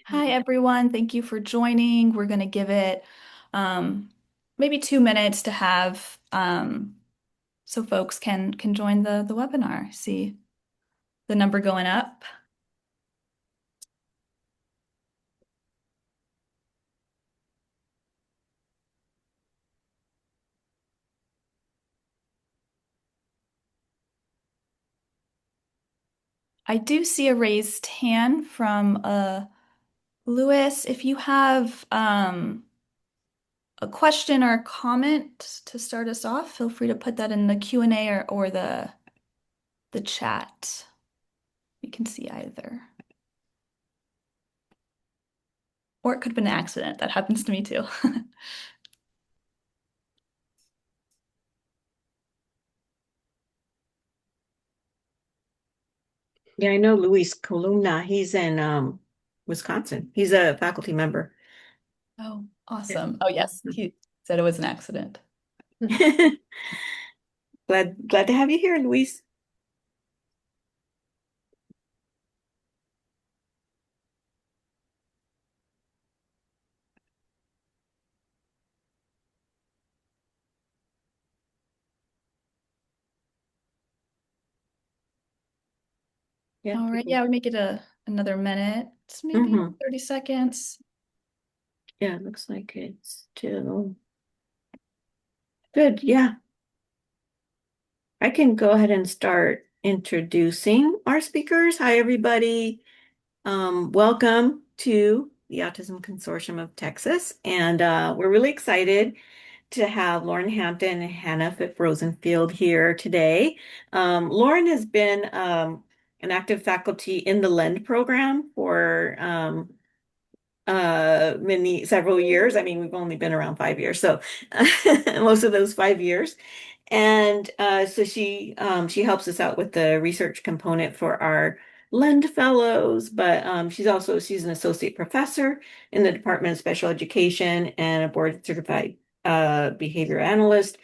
Hi, everyone. Thank you for joining. We're going to give it um, maybe 2 minutes to have so folks can join the webinar. See the number going up. I do see a raised hand from Lewis. If you have a question or a comment to start us off, feel free to put that in the Q&A or the chat. You can see either. Or it could have been an accident. That happens to me too. Yeah, I know Luis Columna. He's in Wisconsin. He's a faculty member. Oh, Yeah. awesome. Oh, yes, he said it was an accident. Glad to have you here, Luis. Yeah. All right, yeah, we make it another minute, maybe hmm 30 seconds. Yeah, it looks like it's still good. Yeah. I can go ahead and start introducing our speakers. Hi, everybody. Welcome to the Autism Consortium of Texas. And we're really excited to have Lauren Hampton and Hannah Phipps Rosenfield here today. Lauren has been an active faculty in the LEND program for several years. I mean, we've only been around 5 years, so most of those 5 years. And so she helps us out with the research component for our LEND fellows, but she's an associate professor in the Department of Special Education and a board certified behavior analyst.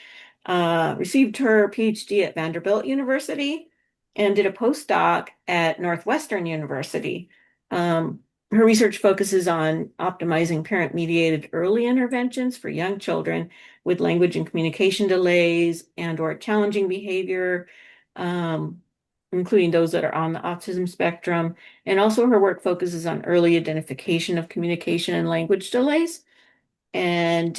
Received her PhD at Vanderbilt University and did a postdoc at Northwestern University. Um, Her research focuses on optimizing parent-mediated early interventions for young children with language and communication delays and or challenging behavior, um, including those that are on the autism spectrum. And also her work focuses on early identification of communication and language delays. And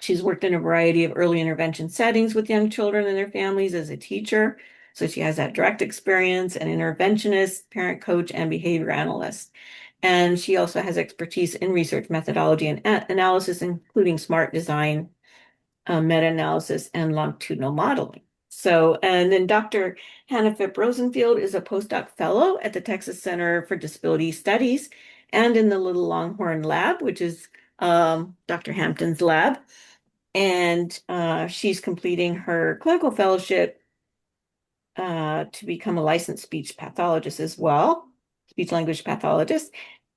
she's worked in a variety of early intervention settings with young children and their families as a teacher. So she has that direct experience, an interventionist, parent coach, and behavior analyst. And she also has expertise in research methodology and analysis, including smart design, meta-analysis, and longitudinal modeling. So, and then Dr. Hannah Phipps Rosenfield is a postdoc fellow at the Texas Center for Disability Studies and in the Little Longhorn Lab, which is Dr. Hampton's lab. And she's completing her clinical fellowship to become a licensed speech pathologist as well, speech language pathologist.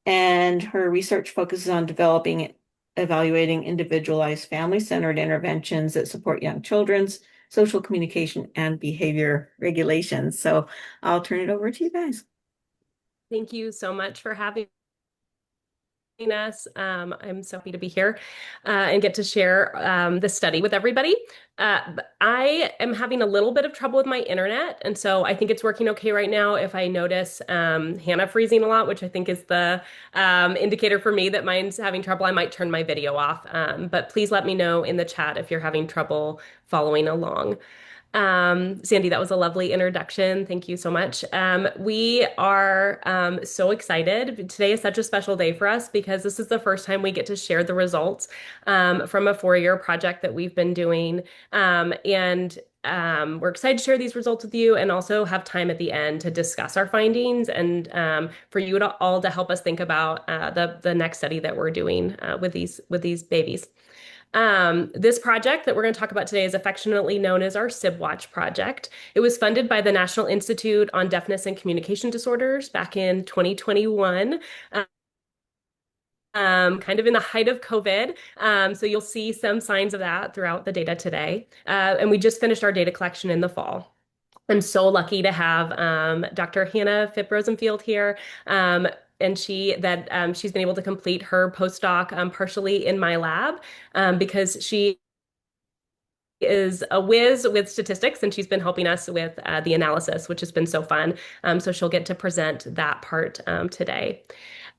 And her research focuses on evaluating individualized family-centered interventions that support young children's social communication and behavior regulations. So I'll turn it over to you guys. Thank you so much for having us. I'm so happy to be here and get to share the study with everybody. I am having a little bit of trouble with my internet, and so I think it's working okay right now. If I notice Hannah freezing a lot, which I think is the indicator for me that mine's having trouble, I might turn my video off. But please let me know in the chat if you're having trouble following along. Sandy, that was a lovely introduction. Thank you so much. We are so excited. Today is such a special day for us because this is the first time we get to share the results from a 4-year project that we've been doing. We're excited to share these results with you and also have time at the end to discuss our findings and for you to all to help us think about the next study that we're doing with these babies. This project that we're going to talk about today is affectionately known as our SibWatch project. It was funded by the National Institute on Deafness and Communication Disorders back in 2021. Kind of in the height of COVID. So you'll see some signs of that throughout the data today. And we just finished our data collection in the fall. I'm so lucky to have Dr. Hannah Phipps Rosenfield here. she's been able to complete her postdoc partially in my lab because she is a whiz with statistics, and she's been helping us with the analysis, which has been so fun. So she'll get to present that part today.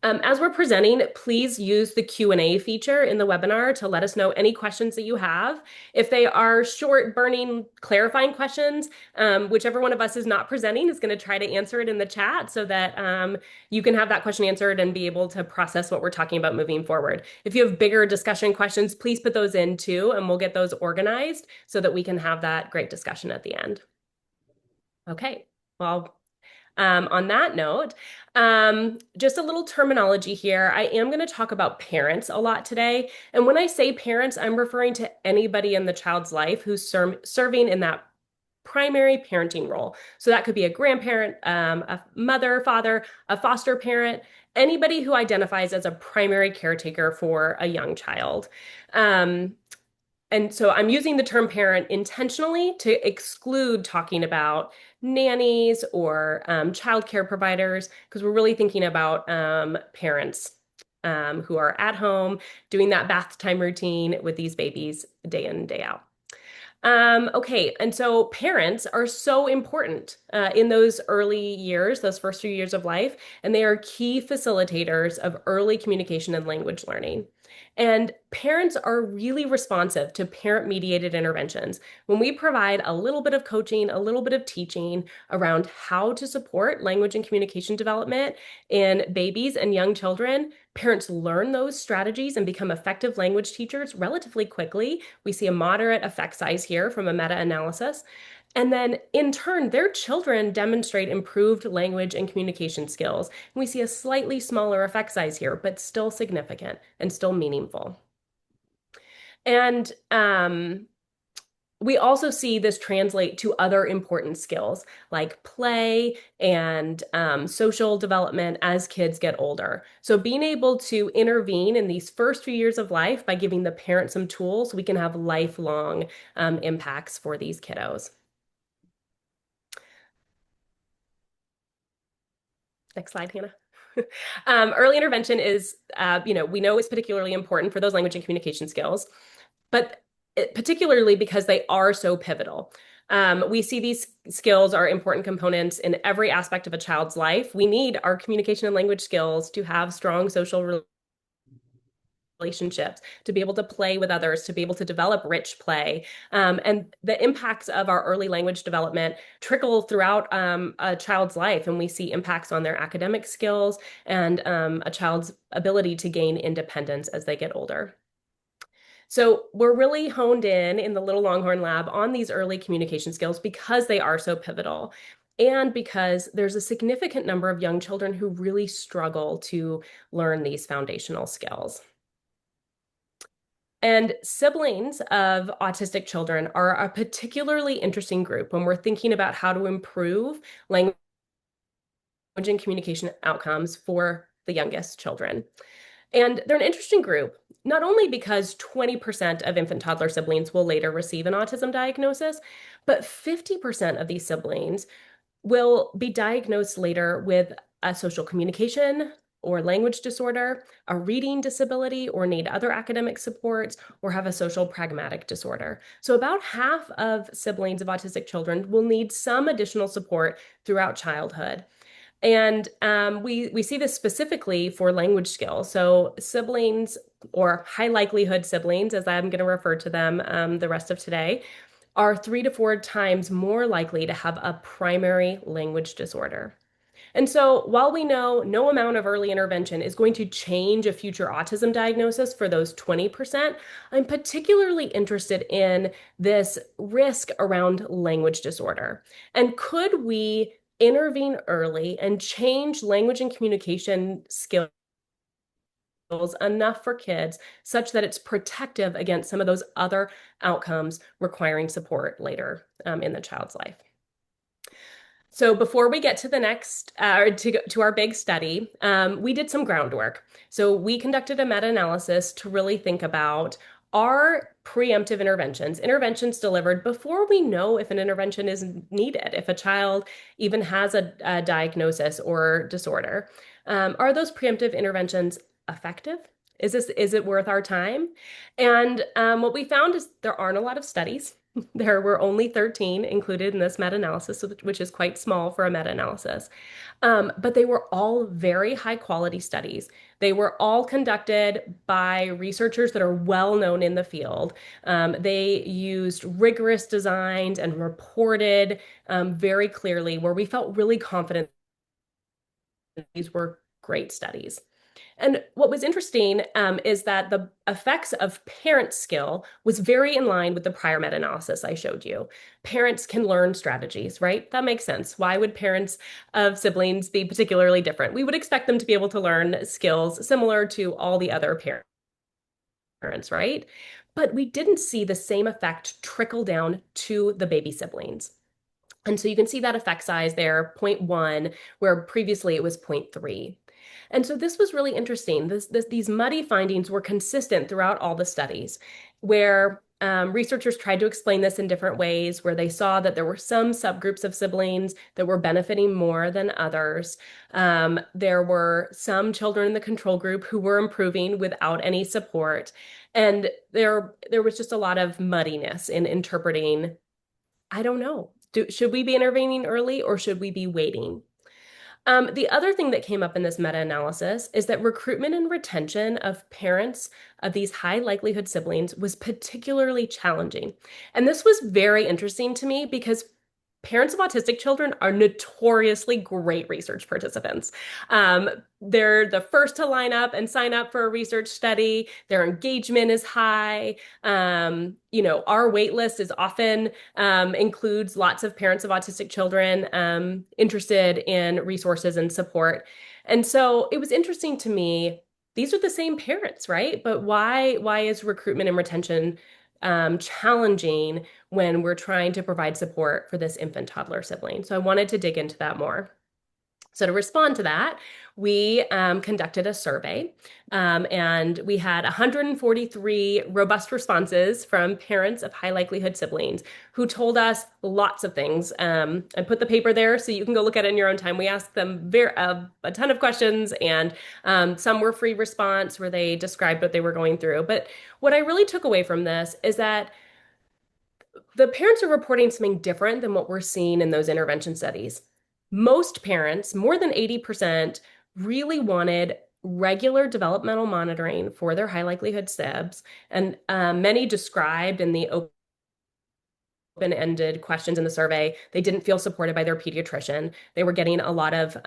As we're presenting, please use the Q&A feature in the webinar to let us know any questions that you have. If they are short, burning, clarifying questions, whichever one of us is not presenting is going to try to answer it in the chat so that you can have that question answered and be able to process what we're talking about moving forward. If you have bigger discussion questions, please put those in too, and we'll get those organized so that we can have that great discussion at the end. Okay, well, on that note, just a little terminology here. I am going to talk about parents a lot today. And when I say parents, I'm referring to anybody in the child's life who's serving in that primary parenting role. So that could be a grandparent, a mother, father, a foster parent, anybody who identifies as a primary caretaker for a young child. And so I'm using the term parent intentionally to exclude talking about nannies or childcare providers, because we're really thinking about parents who are at home doing that bath time routine with these babies day in and day out. Okay, and so parents are so important in those early years, those first few years of life, and they are key facilitators of early communication and language learning. And parents are really responsive to parent-mediated interventions. When we provide a little bit of coaching, a little bit of teaching around how to support language and communication development in babies and young children, parents learn those strategies and become effective language teachers relatively quickly. We see a moderate effect size here from a meta-analysis. And then in turn, their children demonstrate improved language and communication skills. And we see a slightly smaller effect size here, but still significant and still meaningful. And we also see this translate to other important skills like play and social development as kids get older. So being able to intervene in these first few years of life by giving the parent some tools, we can have lifelong impacts for these kiddos. Next slide, Hannah. Early intervention is, we know is particularly important for those language and communication skills, but particularly because they are so pivotal. We see these skills are important components in every aspect of a child's life. We need our communication and language skills to have strong social relationships, to be able to play with others, to be able to develop rich play. And the impacts of our early language development trickle throughout a child's life, and we see impacts on their academic skills and a child's ability to gain independence as they get older. So we're really honed in the Little Longhorn Lab on these early communication skills because they are so pivotal, and because there's a significant number of young children who really struggle to learn these foundational skills. And siblings of autistic children are a particularly interesting group when we're thinking about how to improve language and communication outcomes for the youngest children. And they're an interesting group, not only because 20% of infant toddler siblings will later receive an autism diagnosis, but 50% of these siblings will be diagnosed later with a social communication or language disorder, a reading disability, or need other academic supports, or have a social pragmatic disorder. So about half of siblings of autistic children will need some additional support throughout childhood. And we see this specifically for language skills. So siblings, or high likelihood siblings, as I'm going to refer to them the rest of today, are 3 to 4 times more likely to have a primary language disorder. And so while we know no amount of early intervention is going to change a future autism diagnosis for those 20%, I'm particularly interested in this risk around language disorder. And could we intervene early and change language and communication skills enough for kids such that it's protective against some of those other outcomes requiring support later in the child's life? So before we get to the next, to our big study, we did some groundwork. So we conducted a meta-analysis to really think about are preemptive interventions delivered before we know if an intervention is needed, if a child even has a diagnosis or disorder. Are those preemptive interventions effective? Is it worth our time? And what we found is there aren't a lot of studies. There were only 13 included in this meta-analysis, which is quite small for a meta-analysis. But they were all very high quality studies. They were all conducted by researchers that are well known in the field. They used rigorous designs and reported very clearly, where we felt really confident these were great studies. And what was interesting is that the effects of parent skill was very in line with the prior meta-analysis I showed you. Parents can learn strategies, right? That makes sense. Why would parents of siblings be particularly different? We would expect them to be able to learn skills similar to all the other parents, right? But we didn't see the same effect trickle down to the baby siblings. And so you can see that effect size there, zero point 0.1, where previously it was 0.3. And so this was really interesting. These muddy findings were consistent throughout all the studies, where researchers tried to explain this in different ways, where they saw that there were some subgroups of siblings that were benefiting more than others. There were some children in the control group who were improving without any support. And there was just a lot of muddiness in interpreting. I don't know. Should we be intervening early or should we be waiting? The other thing that came up in this meta-analysis is that recruitment and retention of parents of these high likelihood siblings was particularly challenging. And this was very interesting to me because parents of autistic children are notoriously great research participants. They're the first to line up and sign up for a research study. Their engagement is high. Our wait list is often includes lots of parents of autistic children interested in resources and support. And so it was interesting to me. These are the same parents, right? But why is recruitment and retention challenging when we're trying to provide support for this infant toddler sibling? So I wanted to dig into that more. So to respond to that, we conducted a survey and we had 143 robust responses from parents of high likelihood siblings who told us lots of things. I put the paper there so you can go look at it in your own time. We asked them a ton of questions and some were free response where they described what they were going through. But what I really took away from this is that the parents are reporting something different than what we're seeing in those intervention studies. Most parents, more than 80%, really wanted regular developmental monitoring for their high likelihood SIBs, and many described in the open-ended questions in the survey they didn't feel supported by their pediatrician. They were getting a lot of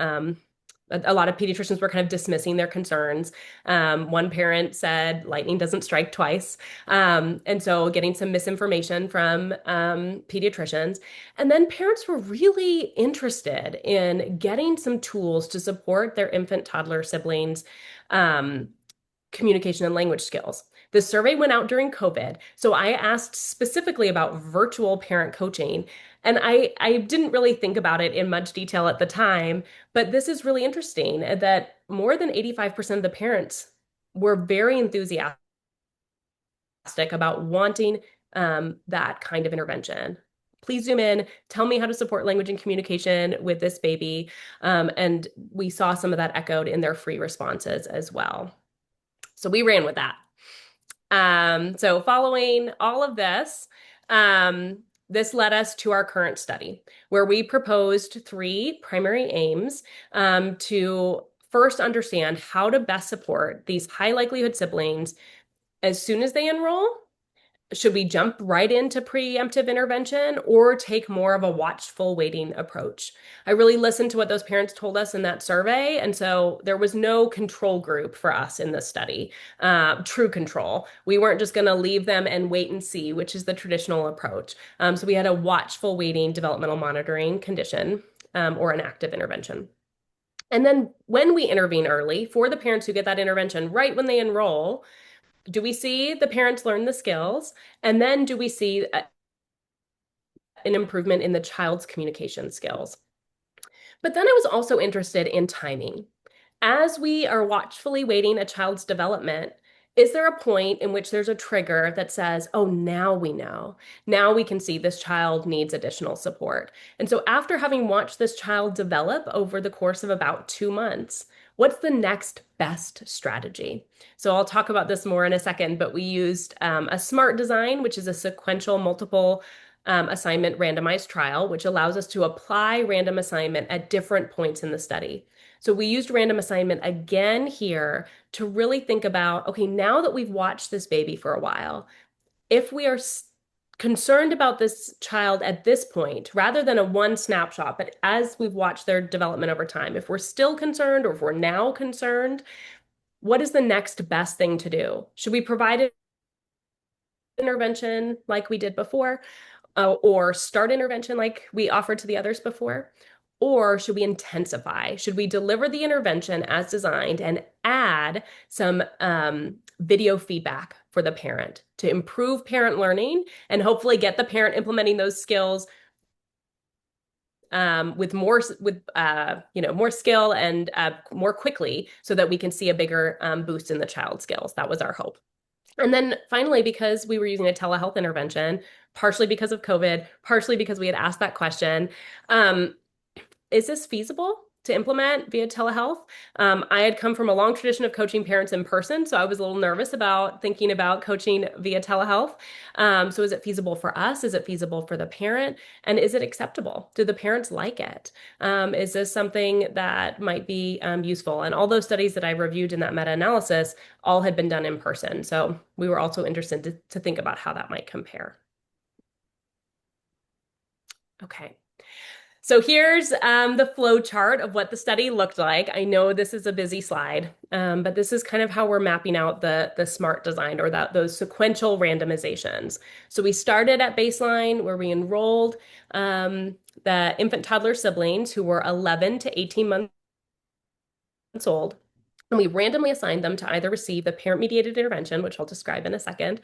pediatricians were kind of dismissing their concerns. One parent said lightning doesn't strike twice. And so getting some misinformation from pediatricians. And then parents were really interested in getting some tools to support their infant toddler siblings' communication and language skills. The survey went out during COVID. So I asked specifically about virtual parent coaching. And I didn't really think about it in much detail at the time, but this is really interesting that more than 85% of the parents were very enthusiastic about wanting that kind of intervention. Please zoom in, tell me how to support language and communication with this baby. And we saw some of that echoed in their free responses as well. So we ran with that. So following all of this, this led us to our current study, where we proposed 3 primary aims to first understand how to best support these high likelihood siblings as soon as they enroll. Should we jump right into preemptive intervention or take more of a watchful waiting approach? I really listened to what those parents told us in that survey. And so there was no control group for us in this study, true control. We weren't just going to leave them and wait and see, which is the traditional approach. So we had a watchful waiting developmental monitoring condition or an active intervention. And then when we intervene early for the parents who get that intervention right when they enroll, do we see the parents learn the skills? And then do we see an improvement in the child's communication skills? But then I was also interested in timing. As we are watchfully waiting a child's development, is there a point in which there's a trigger that says, oh, now we know. Now we can see this child needs additional support. And so after having watched this child develop over the course of about 2 months, what's the next best strategy? So I'll talk about this more in a second, but we used a SMART design, which is a sequential multiple assignment randomized trial, which allows us to apply random assignment at different points in the study. So we used random assignment again here to really think about, okay, now that we've watched this baby for a while, if we are concerned about this child at this point, rather than a one snapshot, but as we've watched their development over time, if we're still concerned or if we're now concerned, what is the next best thing to do? Should we provide intervention like we did before, or start intervention like we offered to the others before? Or should we intensify? Should we deliver the intervention as designed and add some video feedback for the parent to improve parent learning and hopefully get the parent implementing those skills with more more skill and more quickly so that we can see a bigger boost in the child's skills? That was our hope. And then finally, because we were using a telehealth intervention, partially because of COVID, partially because we had asked that question, is this feasible to implement via telehealth? I had come from a long tradition of coaching parents in person, so I was a little nervous about thinking about coaching via telehealth. So is it feasible for us? Is it feasible for the parent? And is it acceptable? Do the parents like it? Is this something that might be useful? And all those studies that I reviewed in that meta-analysis all had been done in person. So we were also interested to think about how that might compare. Okay. So here's the flow chart of what the study looked like. I know this is a busy slide, but this is kind of how we're mapping out the SMART design or those sequential randomizations. So we started at baseline where we enrolled the infant toddler siblings who were 11 to 18 months old. And we randomly assigned them to either receive the parent-mediated intervention, which I'll describe in a second,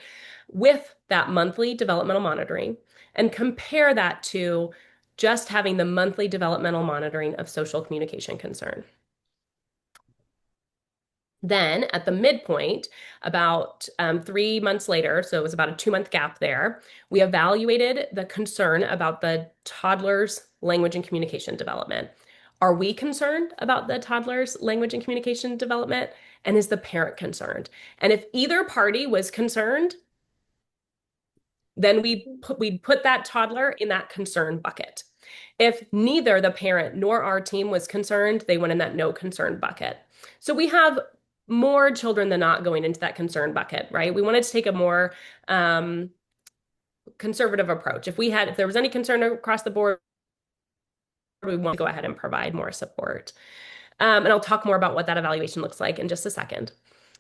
with that monthly developmental monitoring, and compare that to just having the monthly developmental monitoring of social communication concern. Then at the midpoint, about 3 months later, so it was about a 2-month gap there, we evaluated the concern about the toddler's language and communication development. Are we concerned about the toddler's language and communication development? And is the parent concerned? And if either party was concerned, then we'd put that toddler in that concern bucket. If neither the parent nor our team was concerned, they went in that no concern bucket. So we have more children than not going into that concern bucket, right? We wanted to take a more conservative approach. If there was any concern across the board, we want to go ahead and provide more support. And I'll talk more about what that evaluation looks like in just a second.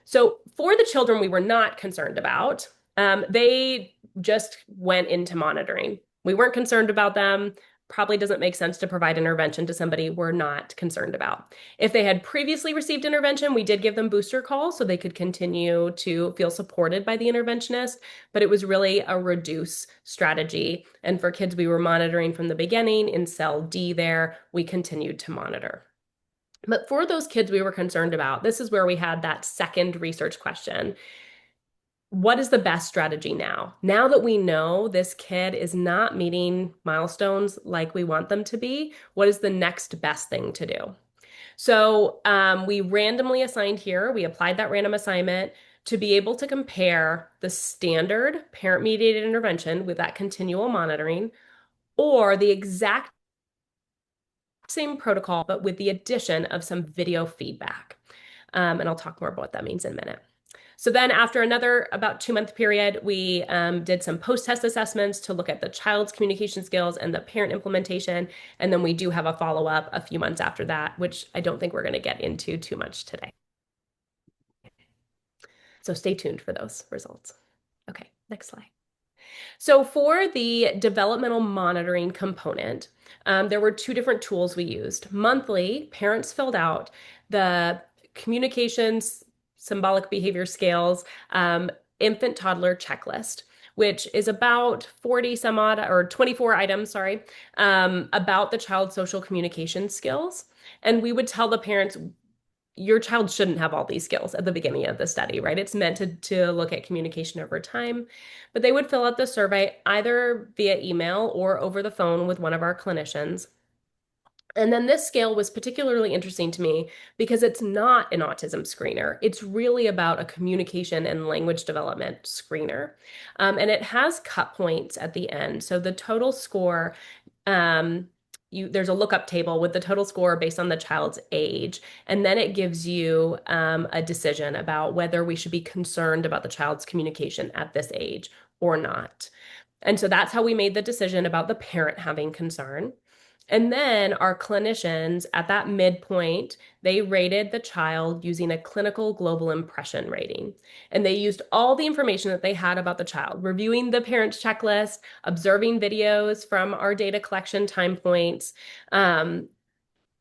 So for the children we were not concerned about, they just went into monitoring. We weren't concerned about them. Probably doesn't make sense to provide intervention to somebody we're not concerned about. If they had previously received intervention, we did give them booster calls so they could continue to feel supported by the interventionist, but it was really a reduce strategy. And for kids we were monitoring from the beginning in cell D there, we continued to monitor. But for those kids we were concerned about, this is where we had that second research question. What is the best strategy now? Now that we know this kid is not meeting milestones like we want them to be, what is the next best thing to do? So we randomly assigned here, we applied that random assignment to be able to compare the standard parent-mediated intervention with that continual monitoring or the exact same protocol, but with the addition of some video feedback. And I'll talk more about what that means in a minute. So then after another about 2-month period, we did some post-test assessments to look at the child's communication skills and the parent implementation. And then we do have a follow-up a few months after that, which I don't think we're going to get into too much today. So stay tuned for those results. Okay, next slide. So for the developmental monitoring component, there were 2 different tools we used. Monthly, parents filled out the communications symbolic behavior scales infant toddler checklist, which is about 40 some odd or 24 items, sorry, about the child's social communication skills. And we would tell the parents, your child shouldn't have all these skills at the beginning of the study, right? It's meant to look at communication over time, but they would fill out the survey either via email or over the phone with one of our clinicians. And then this scale was particularly interesting to me because it's not an autism screener. It's really about a communication and language development screener. And it has cut points at the end. So the total score, um, there's a lookup table with the total score based on the child's age. And then it gives you a decision about whether we should be concerned about the child's communication at this age or not. And so that's how we made the decision about the parent having concern. And then our clinicians at that midpoint, they rated the child using a clinical global impression rating. And they used all the information that they had about the child, reviewing the parent's checklist, observing videos from our data collection time points, um,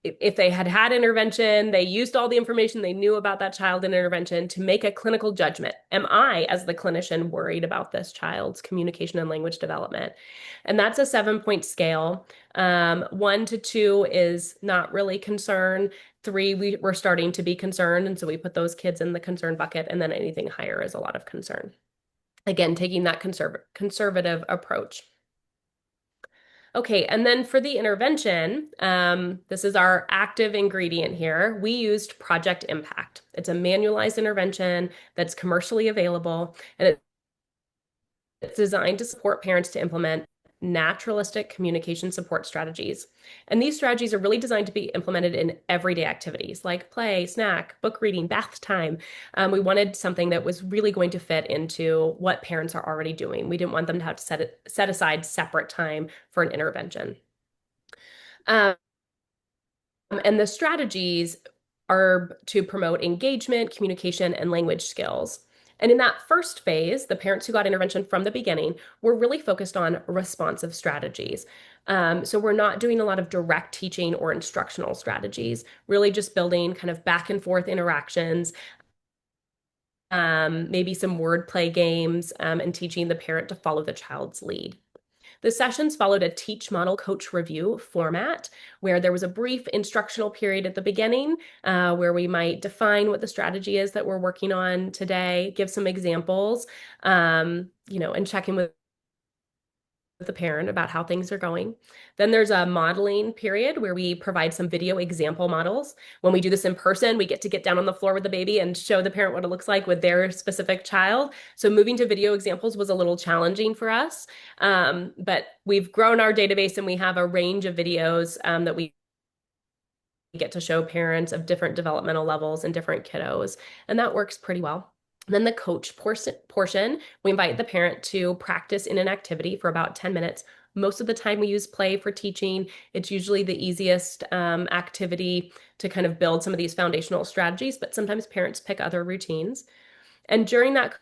if they had had intervention, they used all the information they knew about that child in intervention to make a clinical judgment. Am I, as the clinician, worried about this child's communication and language development? And that's a 7-point scale. 1 to 2 is not really concern. 3, we're starting to be concerned. And so we put those kids in the concern bucket. And then anything higher is a lot of concern. Again, taking that conservative approach. Okay, and then for the intervention, this is our active ingredient here. We used Project Impact. It's a manualized intervention that's commercially available, and it's designed to support parents to implement naturalistic communication support strategies. And these strategies are really designed to be implemented in everyday activities like play, snack, book reading, bath time. We wanted something that was really going to fit into what parents are already doing. We didn't want them to have to set aside separate time for an intervention. And the strategies are to promote engagement, communication, and language skills. And in that first phase, the parents who got intervention from the beginning were really focused on responsive strategies. So we're not doing a lot of direct teaching or instructional strategies, really just building kind of back and forth interactions, maybe some wordplay games, and teaching the parent to follow the child's lead. The sessions followed a teach, model, coach, review format where there was a brief instructional period at the beginning where we might define what the strategy is that we're working on today, give some examples, and check in with the parent about how things are going. Then there's a modeling period where we provide some video example models. When we do this in person, we get down on the floor with the baby and show the parent what it looks like with their specific child. So moving to video examples was a little challenging for us, but we've grown our database and we have a range of videos that we get to show parents of different developmental levels and different kiddos, and that works pretty well. Then the coach portion, we invite the parent to practice in an activity for about 10 minutes. Most of the time we use play for teaching. It's usually the easiest activity to kind of build some of these foundational strategies, but sometimes parents pick other routines. And during that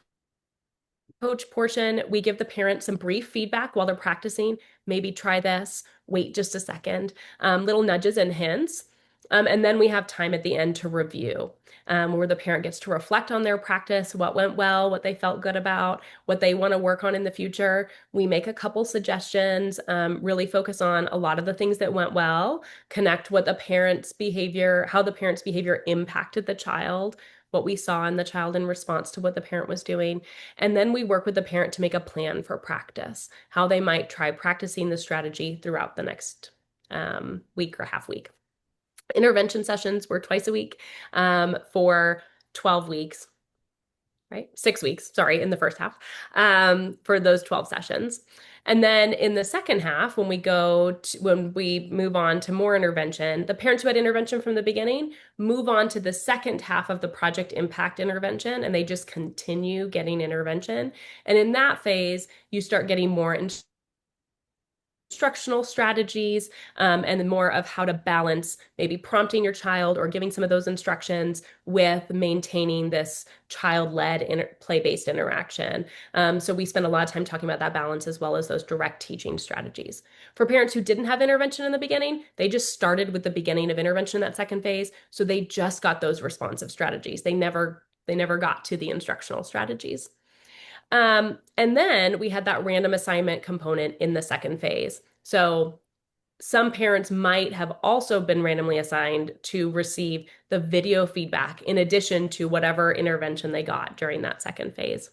coach portion, we give the parent some brief feedback while they're practicing. Maybe try this, wait just a second, little nudges and hints. And then we have time at the end to review, where the parent gets to reflect on their practice, what went well, what they felt good about, what they want to work on in the future. We make a couple suggestions, really focus on a lot of the things that went well, connect what the parent's behavior, how the parent's behavior impacted the child, what we saw in the child in response to what the parent was doing. And then we work with the parent to make a plan for practice, how they might try practicing the strategy throughout the next week or half week. Intervention sessions were twice a week for 12 weeks, right? 6 weeks, sorry, in the first half for those 12 sessions. And then in the second half, when we move on to more intervention, the parents who had intervention from the beginning move on to the second half of the Project Impact intervention, and they just continue getting intervention. And in that phase, you start getting more instructional strategies, and then more of how to balance maybe prompting your child or giving some of those instructions with maintaining this child-led play-based interaction. So we spend a lot of time talking about that balance as well as those direct teaching strategies. For parents who didn't have intervention in the beginning, they just started with the beginning of intervention in that second phase. So they just got those responsive strategies. They never got to the instructional strategies. And then we had that random assignment component in the second phase. So some parents might have also been randomly assigned to receive the video feedback in addition to whatever intervention they got during that second phase.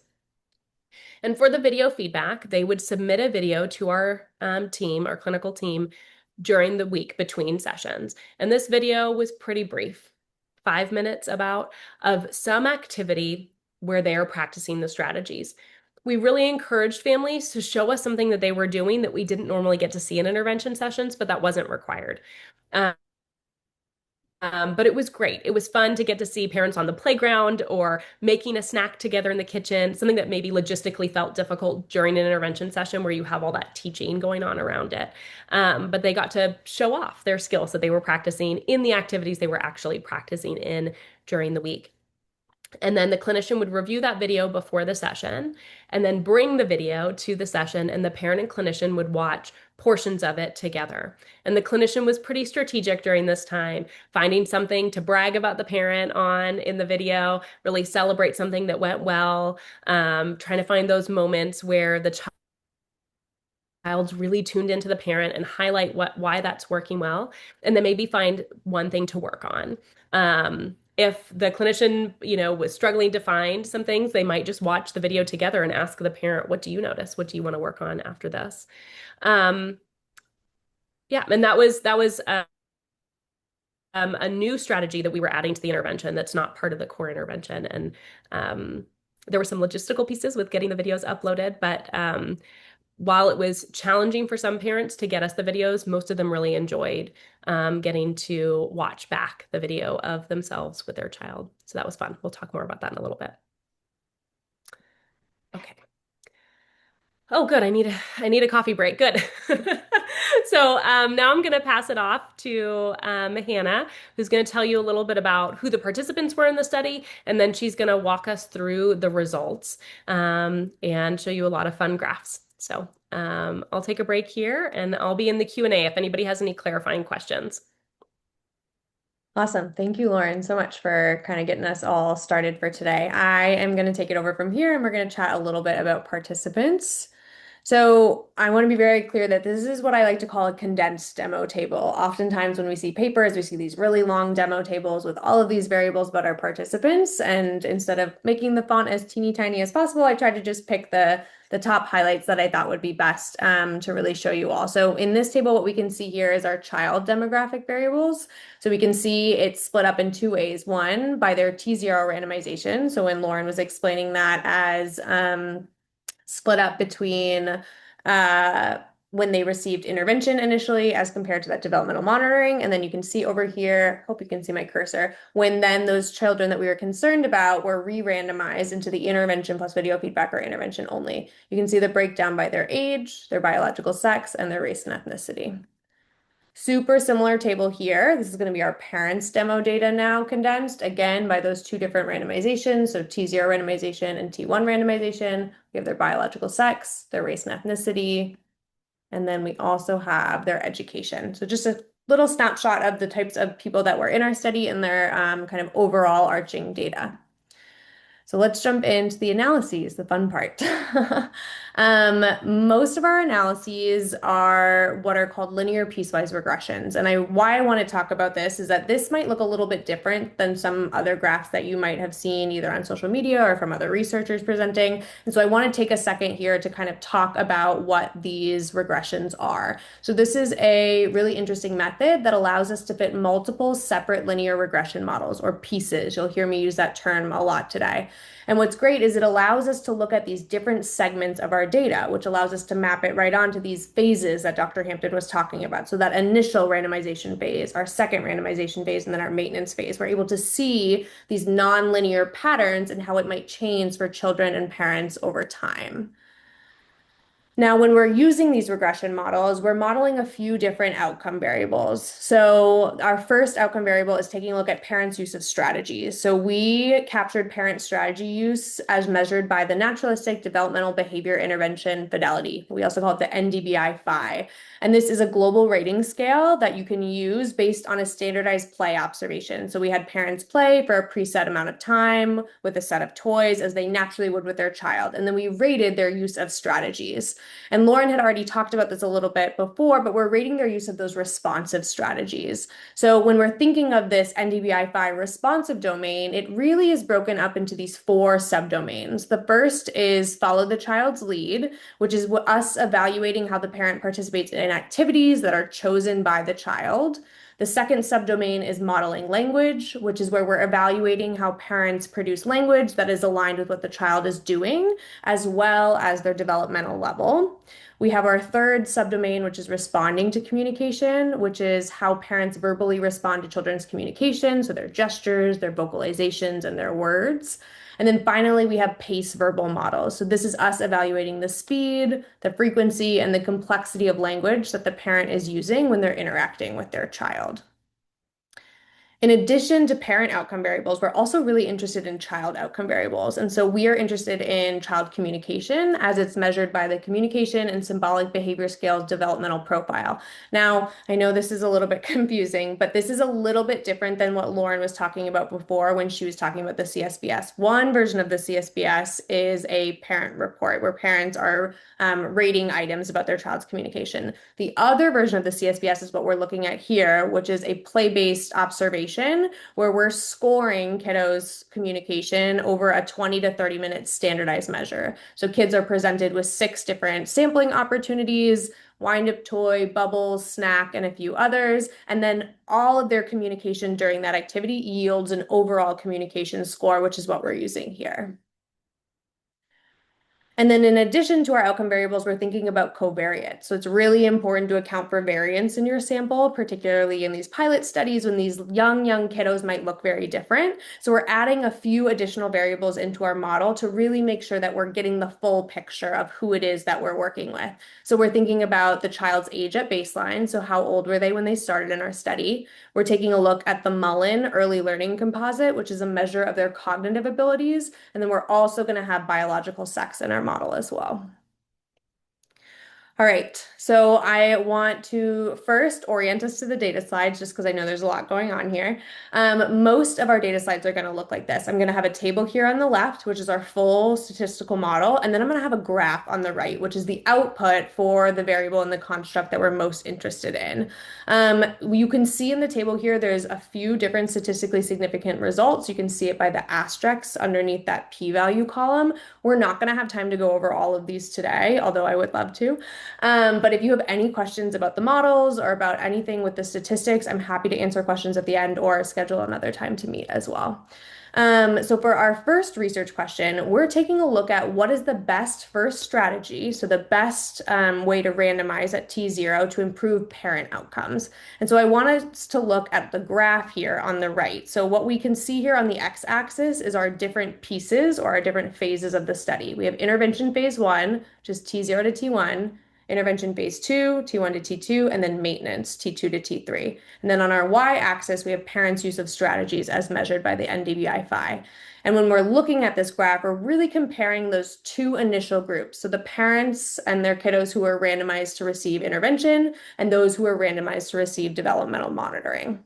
And for the video feedback, they would submit a video to our team, our clinical team, during the week between sessions. And this video was pretty brief, 5 minutes about, of some activity where they are practicing the strategies. We really encouraged families to show us something that they were doing that we didn't normally get to see in intervention sessions, but that wasn't required. Um, but it was great. It was fun to get to see parents on the playground or making a snack together in the kitchen, something that maybe logistically felt difficult during an intervention session where you have all that teaching going on around it. But they got to show off their skills that they were practicing in the activities they were actually practicing in during the week. And then the clinician would review that video before the session and then bring the video to the session, and the parent and clinician would watch portions of it together. And the clinician was pretty strategic during this time, finding something to brag about the parent on in the video, really celebrate something that went well, trying to find those moments where the child's really tuned into the parent and highlight why that's working well, and then maybe find one thing to work on. If the clinician, was struggling to find some things, they might just watch the video together and ask the parent, what do you notice? What do you want to work on after this? Um, yeah, and that was a new strategy that we were adding to the intervention that's not part of the core intervention. And there were some logistical pieces with getting the videos uploaded, but while it was challenging for some parents to get us the videos, most of them really enjoyed getting to watch back the video of themselves with their child. So that was fun. We'll talk more about that in a little bit. Okay. Oh, good. I need a coffee break. Good. So now I'm going to pass it off to Hannah, who's going to tell you a little bit about who the participants were in the study, and then she's going to walk us through the results and show you a lot of fun graphs. So I'll take a break here, and I'll be in the Q&A if anybody has any clarifying questions. Awesome. Thank you, Lauren, so much for kind of getting us all started for today. I am going to take it over from here, and we're going to chat a little bit about participants. So I want to be very clear that this is what I like to call a condensed demo table. Oftentimes when we see papers, we see these really long demo tables with all of these variables about our participants. And instead of making the font as teeny tiny as possible, I tried to just pick the top highlights that I thought would be best to really show you all. So in this table, what we can see here is our child demographic variables. So we can see it's split up in two ways. One, by their T0 randomization. So when Lauren was explaining that as split up between when they received intervention initially as compared to that developmental monitoring. And then you can see over here, hope you can see my cursor, when then those children that we were concerned about were re-randomized into the intervention plus video feedback or intervention only. You can see the breakdown by their age, their biological sex, and their race and ethnicity. Super similar table here. This is going to be our parents' demo data now condensed, again, by those two different randomizations, so T0 randomization and T1 randomization. We have their biological sex, their race and ethnicity, and then we also have their education. So just a little snapshot of the types of people that were in our study and their kind of overall arching data. So let's jump into the analyses, the fun part. Most of our analyses are what are called linear piecewise regressions. And why I want to talk about this is that this might look a little bit different than some other graphs that you might have seen either on social media or from other researchers presenting. And so I want to take a second here to kind of talk about what these regressions are. So this is a really interesting method that allows us to fit multiple separate linear regression models or pieces. You'll hear me use that term a lot today. And what's great is it allows us to look at these different segments of our data, which allows us to map it right onto these phases that Dr. Hampton was talking about. So that initial randomization phase, our second randomization phase, and then our maintenance phase, we're able to see these nonlinear patterns and how it might change for children and parents over time. Now, when we're using these regression models, we're modeling a few different outcome variables. So our first outcome variable is taking a look at parents' use of strategies. So we captured parent strategy use as measured by the Naturalistic Developmental Behavior Intervention Fidelity. We also call it the NDBI-5. And this is a global rating scale that you can use based on a standardized play observation. So we had parents play for a preset amount of time with a set of toys as they naturally would with their child. And then we rated their use of strategies. And Lauren had already talked about this a little bit before, but we're rating their use of those responsive strategies. So when we're thinking of this NDVI-5 responsive domain, it really is broken up into these 4 subdomains. The first is follow the child's lead, which is us evaluating how the parent participates in activities that are chosen by the child. The second subdomain is modeling language, which is where we're evaluating how parents produce language that is aligned with what the child is doing, as well as their developmental level. We have our third subdomain, which is responding to communication, which is how parents verbally respond to children's communication, so their gestures, their vocalizations, and their words. And then finally, we have PACE verbal models. So this is us evaluating the speed, the frequency, and the complexity of language that the parent is using when they're interacting with their child. In addition to parent outcome variables, we're also really interested in child outcome variables. And so we are interested in child communication as it's measured by the Communication and Symbolic Behavior Scales Developmental Profile. Now, I know this is a little bit confusing, but this is a little bit different than what Lauren was talking about before when she was talking about the CSBS. One version of the CSBS is a parent report where parents are rating items about their child's communication. The other version of the CSBS is what we're looking at here, which is a play-based observation where we're scoring kiddos' communication over a 20 to 30 minute standardized measure. So kids are presented with 6 different sampling opportunities, wind-up toy, bubbles, snack, and a few others. And then all of their communication during that activity yields an overall communication score, which is what we're using here. And then in addition to our outcome variables, we're thinking about covariates. So it's really important to account for variance in your sample, particularly in these pilot studies when these young kiddos might look very different. So we're adding a few additional variables into our model to really make sure that we're getting the full picture of who it is that we're working with. So we're thinking about the child's age at baseline. So how old were they when they started in our study? We're taking a look at the Mullen Early Learning Composite, which is a measure of their cognitive abilities. And then we're also going to have biological sex in our model as well. All right, so I want to first orient us to the data slides just because I know there's a lot going on here. Most of our data slides are going to look like this. I'm going to have a table here on the left, which is our full statistical model, and then I'm going to have a graph on the right, which is the output for the variable and the construct that we're most interested in. You can see in the table here, there's a few different statistically significant results. You can see it by the asterisks underneath that p-value column. We're not going to have time to go over all of these today, although I would love to. But if you have any questions about the models or about anything with the statistics, I'm happy to answer questions at the end or schedule another time to meet as well. So for our first research question, we're taking a look at what is the best first strategy, so the best way to randomize at T0 to improve parent outcomes. And so I want us to look at the graph here on the right. So what we can see here on the x-axis is our different pieces or our different phases of the study. We have intervention phase 1, which is T0 to T1, intervention phase 2, T1 to T2, and then maintenance, T2 to T3. And then on our y-axis, we have parents' use of strategies as measured by the NDVI-5. And when we're looking at this graph, we're really comparing those 2 initial groups. So the parents and their kiddos who are randomized to receive intervention and those who are randomized to receive developmental monitoring.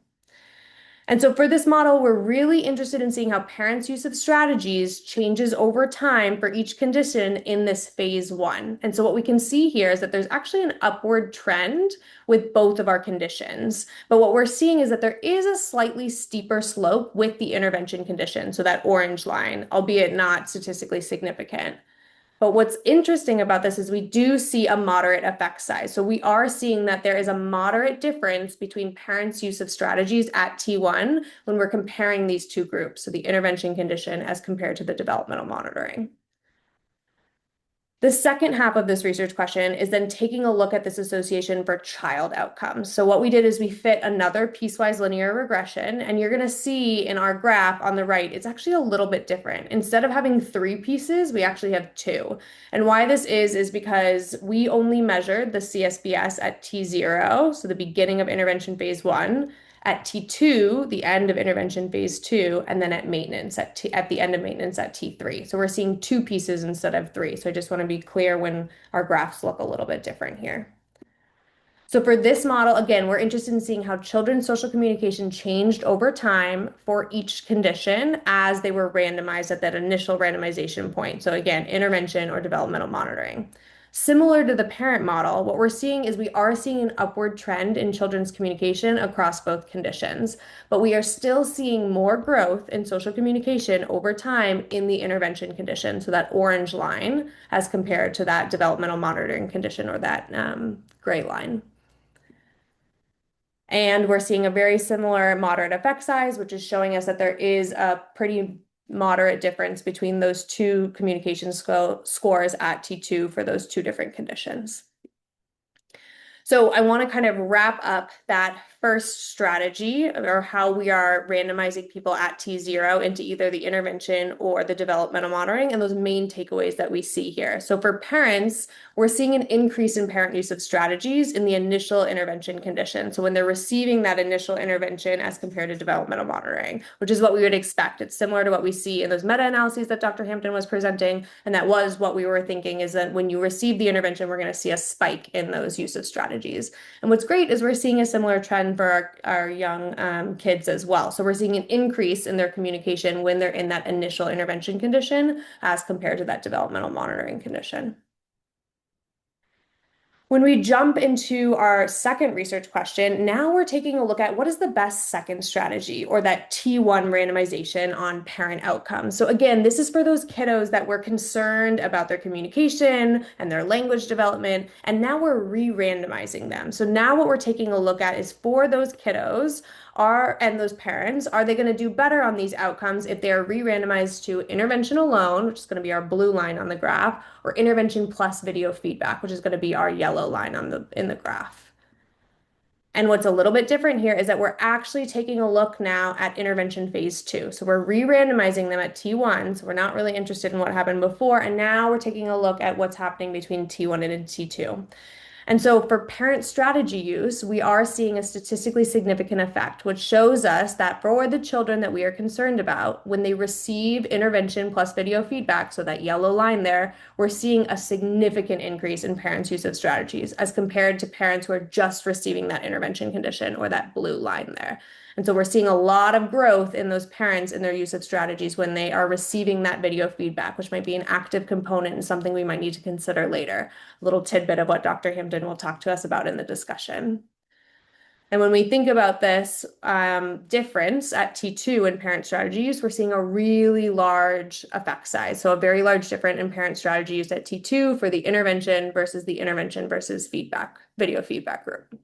And so for this model, we're really interested in seeing how parents' use of strategies changes over time for each condition in this phase 1. And so what we can see here is that there's actually an upward trend with both of our conditions. But what we're seeing is that there is a slightly steeper slope with the intervention condition, so that orange line, albeit not statistically significant. But what's interesting about this is we do see a moderate effect size. So we are seeing that there is a moderate difference between parents' use of strategies at T1 when we're comparing these 2 groups, so the intervention condition as compared to the developmental monitoring. The second half of this research question is then taking a look at this association for child outcomes. So what we did is we fit another piecewise linear regression, and you're going to see in our graph on the right, it's actually a little bit different. Instead of having 3 pieces, we actually have 2. And why this is because we only measured the CSBS at T0, so the beginning of intervention phase 1, at T2, the end of intervention phase 2, and then at maintenance at the end of maintenance at T3. So we're seeing 2 pieces instead of 3. So I just want to be clear when our graphs look a little bit different here. So for this model, again, we're interested in seeing how children's social communication changed over time for each condition as they were randomized at that initial randomization point. So again, intervention or developmental monitoring. Similar to the parent model, what we're seeing is we are seeing an upward trend in children's communication across both conditions, but we are still seeing more growth in social communication over time in the intervention condition, so that orange line as compared to that developmental monitoring condition or that gray line. And we're seeing a very similar moderate effect size, which is showing us that there is a pretty moderate difference between those two communication scores at T2 for those two different conditions. So I want to kind of wrap up that first strategy or how we are randomizing people at T0 into either the intervention or the developmental monitoring and those main takeaways that we see here. So for parents, we're seeing an increase in parent use of strategies in the initial intervention condition. So when they're receiving that initial intervention as compared to developmental monitoring, which is what we would expect. It's similar to what we see in those meta-analyses that Dr. Hampton was presenting. And that was what we were thinking is that when you receive the intervention, we're going to see a spike in those use of strategies. And what's great is we're seeing a similar trend for our young kids as well. So we're seeing an increase in their communication when they're in that initial intervention condition as compared to that developmental monitoring condition. When we jump into our second research question, now we're taking a look at what is the best second strategy or that T1 randomization on parent outcomes. So again, this is for those kiddos that were concerned about their communication and their language development, and now we're re-randomizing them. So now what we're taking a look at is for those kiddos and those parents, are they going to do better on these outcomes if they're re-randomized to intervention alone, which is going to be our blue line on the graph, or intervention plus video feedback, which is going to be our yellow line in the graph. And what's a little bit different here is that we're actually taking a look now at intervention phase 2. So we're re-randomizing them at T1. So we're not really interested in what happened before. And now we're taking a look at what's happening between T1 and T2. And so for parent strategy use, we are seeing a statistically significant effect, which shows us that for the children that we are concerned about, when they receive intervention plus video feedback, so that yellow line there, we're seeing a significant increase in parents' use of strategies as compared to parents who are just receiving that intervention condition or that blue line there. And so we're seeing a lot of growth in those parents in their use of strategies when they are receiving that video feedback, which might be an active component and something we might need to consider later. A little tidbit of what Dr. Hampton will talk to us about in the discussion. And when we think about this difference at T2 in parent strategy use, we're seeing a really large effect size. So a very large difference in parent strategy use at T2 for the intervention versus video feedback group.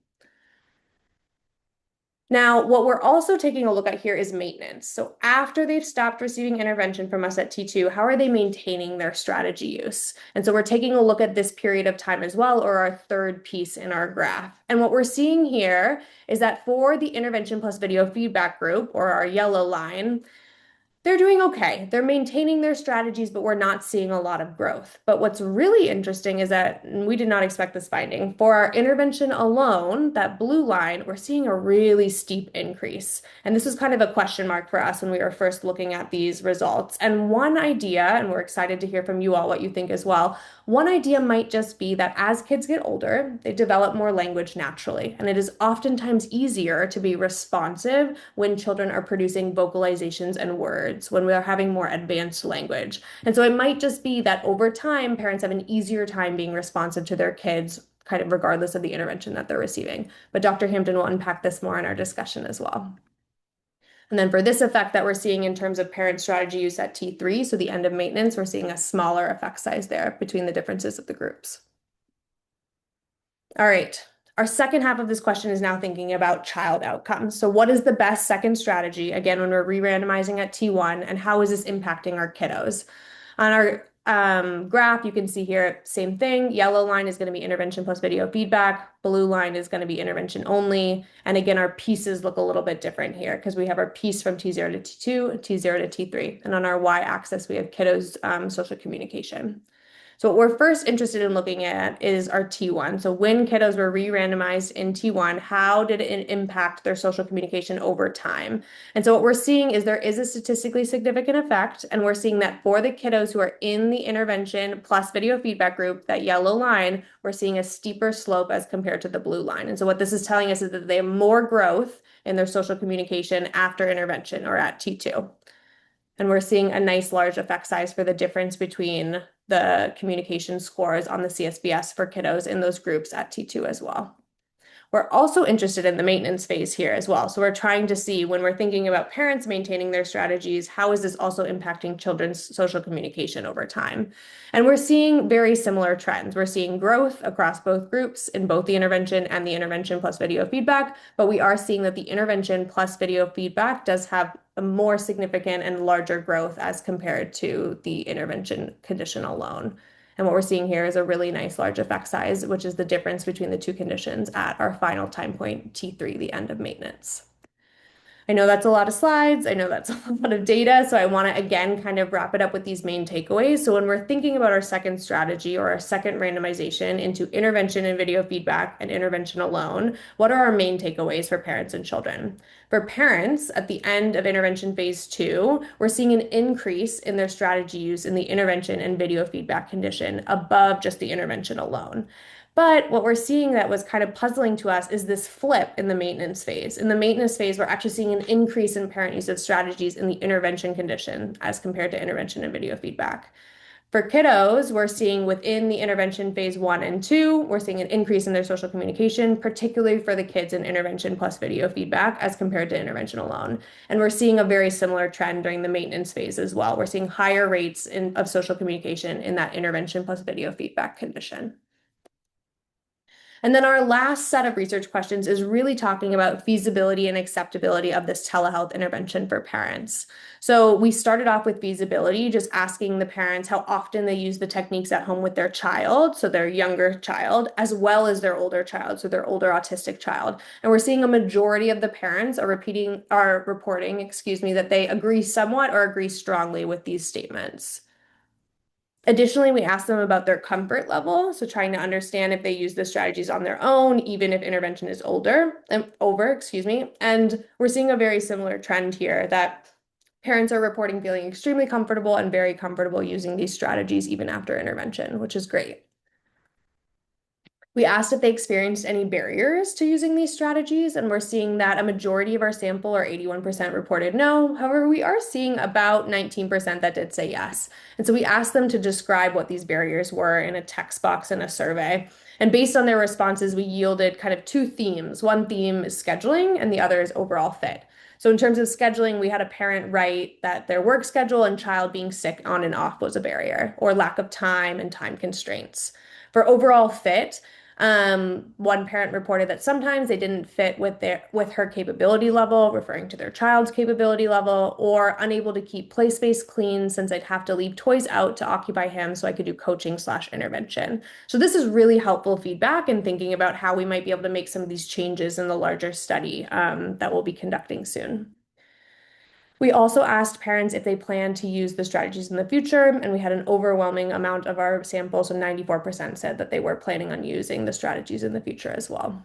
Now, what we're also taking a look at here is maintenance. So after they've stopped receiving intervention from us at T2, how are they maintaining their strategy use? And so we're taking a look at this period of time as well, or our third piece in our graph. And what we're seeing here is that for the intervention plus video feedback group, or our yellow line, they're doing okay. They're maintaining their strategies, but we're not seeing a lot of growth. But what's really interesting is that we did not expect this finding. For our intervention alone, that blue line, we're seeing a really steep increase. And this was kind of a question mark for us when we were first looking at these results. And one idea, and we're excited to hear from you all what you think as well, one idea might just be that as kids get older, they develop more language naturally. And it is oftentimes easier to be responsive when children are producing vocalizations and words, when we are having more advanced language. And so it might just be that over time, parents have an easier time being responsive to their kids, kind of regardless of the intervention that they're receiving. But Dr. Hampton will unpack this more in our discussion as well. And then for this effect that we're seeing in terms of parent strategy use at T3, so the end of maintenance, we're seeing a smaller effect size there between the differences of the groups. All right. Our second half of this question is now thinking about child outcomes. So what is the best second strategy, again, when we're re-randomizing at T1, and how is this impacting our kiddos? On our graph, you can see here, same thing. Yellow line is going to be intervention plus video feedback. Blue line is going to be intervention only. And again, our pieces look a little bit different here because we have our piece from T0 to T2, T0 to T3. And on our y-axis, we have kiddos' social communication. So what we're first interested in looking at is our T1. So when kiddos were re-randomized in T1, how did it impact their social communication over time? And so what we're seeing is there is a statistically significant effect, and we're seeing that for the kiddos who are in the intervention plus video feedback group, that yellow line, we're seeing a steeper slope as compared to the blue line. And so what this is telling us is that they have more growth in their social communication after intervention or at T2. And we're seeing a nice large effect size for the difference between the communication scores on the CSBS for kiddos in those groups at T2 as well. We're also interested in the maintenance phase here as well. So we're trying to see when we're thinking about parents maintaining their strategies, how is this also impacting children's social communication over time? And we're seeing very similar trends. We're seeing growth across both groups in both the intervention and the intervention plus video feedback, but we are seeing that the intervention plus video feedback does have a more significant and larger growth as compared to the intervention condition alone. And what we're seeing here is a really nice large effect size, which is the difference between the two conditions at our final time point, T3, the end of maintenance. I know that's a lot of slides. I know that's a lot of data. So I want to again kind of wrap it up with these main takeaways. So when we're thinking about our second strategy or our second randomization into intervention and video feedback and intervention alone, what are our main takeaways for parents and children? For parents, at the end of intervention phase 2, we're seeing an increase in their strategy use in the intervention and video feedback condition above just the intervention alone. But what we're seeing that was kind of puzzling to us is this flip in the maintenance phase. In the maintenance phase, we're actually seeing an increase in parent use of strategies in the intervention condition as compared to intervention and video feedback. For kiddos, we're seeing within the intervention phase 1 and 2, we're seeing an increase in their social communication, particularly for the kids in intervention plus video feedback as compared to intervention alone. And we're seeing a very similar trend during the maintenance phase as well. We're seeing higher rates of social communication in that intervention plus video feedback condition. And then our last set of research questions is really talking about feasibility and acceptability of this telehealth intervention for parents. So we started off with feasibility, just asking the parents how often they use the techniques at home with their child, so their younger child, as well as their older child, so their older autistic child. And we're seeing a majority of the parents are reporting, that they agree somewhat or agree strongly with these statements. Additionally, we asked them about their comfort level, so trying to understand if they use the strategies on their own, even if intervention is over. And we're seeing a very similar trend here that parents are reporting feeling extremely comfortable and very comfortable using these strategies even after intervention, which is great. We asked if they experienced any barriers to using these strategies, and we're seeing that a majority of our sample, or 81%, reported no. However, we are seeing about 19% that did say yes. And so we asked them to describe what these barriers were in a text box in a survey. And based on their responses, we yielded kind of two themes. One theme is scheduling, and the other is overall fit. So in terms of scheduling, we had a parent write that their work schedule and child being sick on and off was a barrier, or lack of time and time constraints. For overall fit, one parent reported that sometimes they didn't fit with her capability level, referring to their child's capability level, or unable to keep play space clean since I'd have to leave toys out to occupy him so I could do coaching/intervention. So this is really helpful feedback in thinking about how we might be able to make some of these changes in the larger study that we'll be conducting soon. We also asked parents if they plan to use the strategies in the future, and we had an overwhelming amount of our sample, so 94% said that they were planning on using the strategies in the future as well.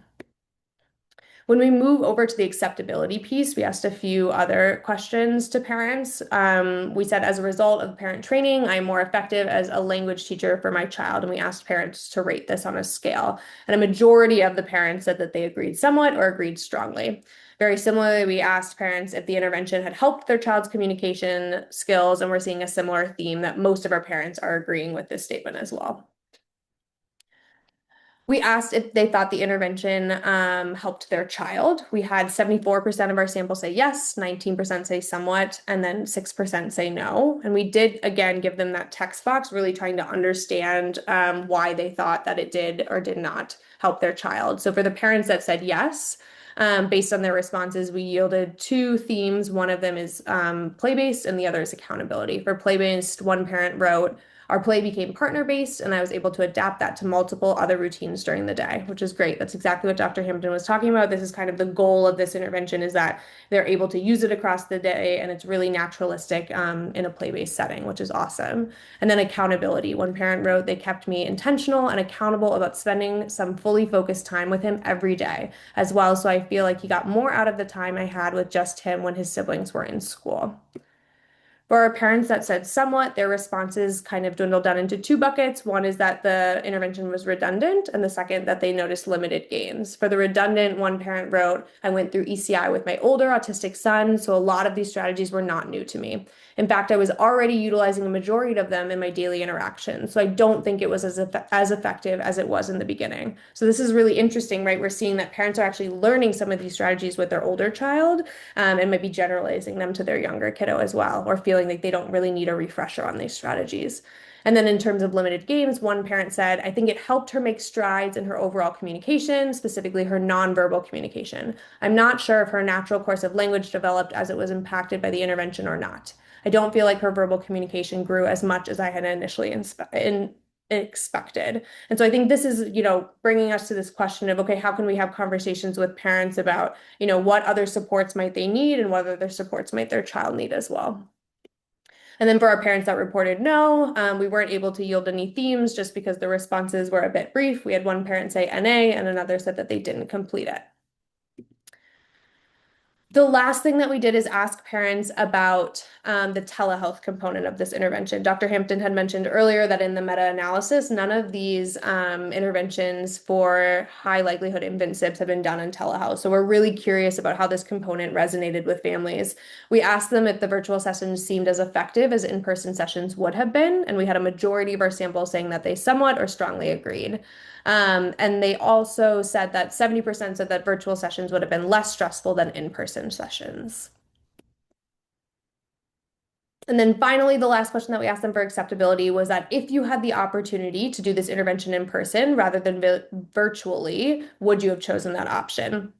When we move over to the acceptability piece, we asked a few other questions to parents. We said, as a result of parent training, I'm more effective as a language teacher for my child, and we asked parents to rate this on a scale. And a majority of the parents said that they agreed somewhat or agreed strongly. Very similarly, we asked parents if the intervention had helped their child's communication skills, and we're seeing a similar theme that most of our parents are agreeing with this statement as well. We asked if they thought the intervention helped their child. We had 74% of our sample say yes, 19% say somewhat, and then 6% say no. And we did, again, give them that text box, really trying to understand why they thought that it did or did not help their child. So for the parents that said yes, based on their responses, we yielded two themes. One of them is play-based and the other is accountability. For play-based, one parent wrote, our play became partner-based, and I was able to adapt that to multiple other routines during the day, which is great. That's exactly what Dr. Hampton was talking about. This is kind of the goal of this intervention, is that they're able to use it across the day, and it's really naturalistic in a play-based setting, which is awesome. And then accountability. One parent wrote, they kept me intentional and accountable about spending some fully focused time with him every day as well. So I feel like he got more out of the time I had with just him when his siblings were in school. For our parents that said somewhat, their responses kind of dwindled down into two buckets. One is that the intervention was redundant, and the second that they noticed limited gains. For the redundant, one parent wrote, I went through ECI with my older autistic son, so a lot of these strategies were not new to me. In fact, I was already utilizing a majority of them in my daily interactions, so I don't think it was as effective as it was in the beginning. So this is really interesting, right? We're seeing that parents are actually learning some of these strategies with their older child, and maybe generalizing them to their younger kiddo as well, or feeling like they don't really need a refresher on these strategies. And then in terms of limited games, one parent said, I think it helped her make strides in her overall communication, specifically her nonverbal communication. I'm not sure if her natural course of language developed as it was impacted by the intervention or not. I don't feel like her verbal communication grew as much as I had initially expected. And so I think this is, bringing us to this question of, okay, how can we have conversations with parents about, what other supports might they need and what other supports might their child need as well. And then for our parents that reported no, we weren't able to yield any themes just because the responses were a bit brief. We had one parent say NA and another said that they didn't complete it. The last thing that we did is ask parents about the telehealth component of this intervention. Dr. Hampton had mentioned earlier that in the meta-analysis, none of these interventions for high likelihood infant SIBs have been done in telehealth. So we're really curious about how this component resonated with families. We asked them if the virtual sessions seemed as effective as in-person sessions would have been, and we had a majority of our sample saying that they somewhat or strongly agreed. And they also said that 70% said that virtual sessions would have been less stressful than in-person sessions. And then finally, the last question that we asked them for acceptability was that if you had the opportunity to do this intervention in person rather than virtually, would you have chosen that option?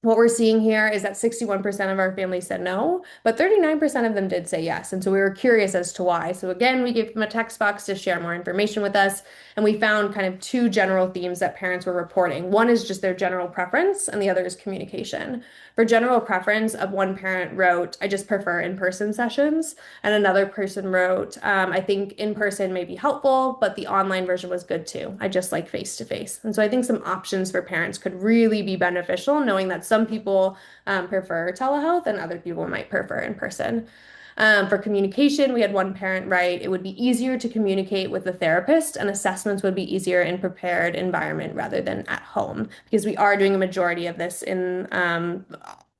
What we're seeing here is that 61% of our families said no, but 39% of them did say yes. And so we were curious as to why. So again, we gave them a text box to share more information with us. And we found kind of two general themes that parents were reporting. One is just their general preference, and the other is communication. For general preference, one parent wrote, I just prefer in-person sessions. And another person wrote, I think in-person may be helpful, but the online version was good too. I just like face-to-face. And so I think some options for parents could really be beneficial, knowing that some people prefer telehealth and other people might prefer in person. For communication, we had one parent write, it would be easier to communicate with the therapist and assessments would be easier in prepared environment rather than at home because we are doing a majority of this in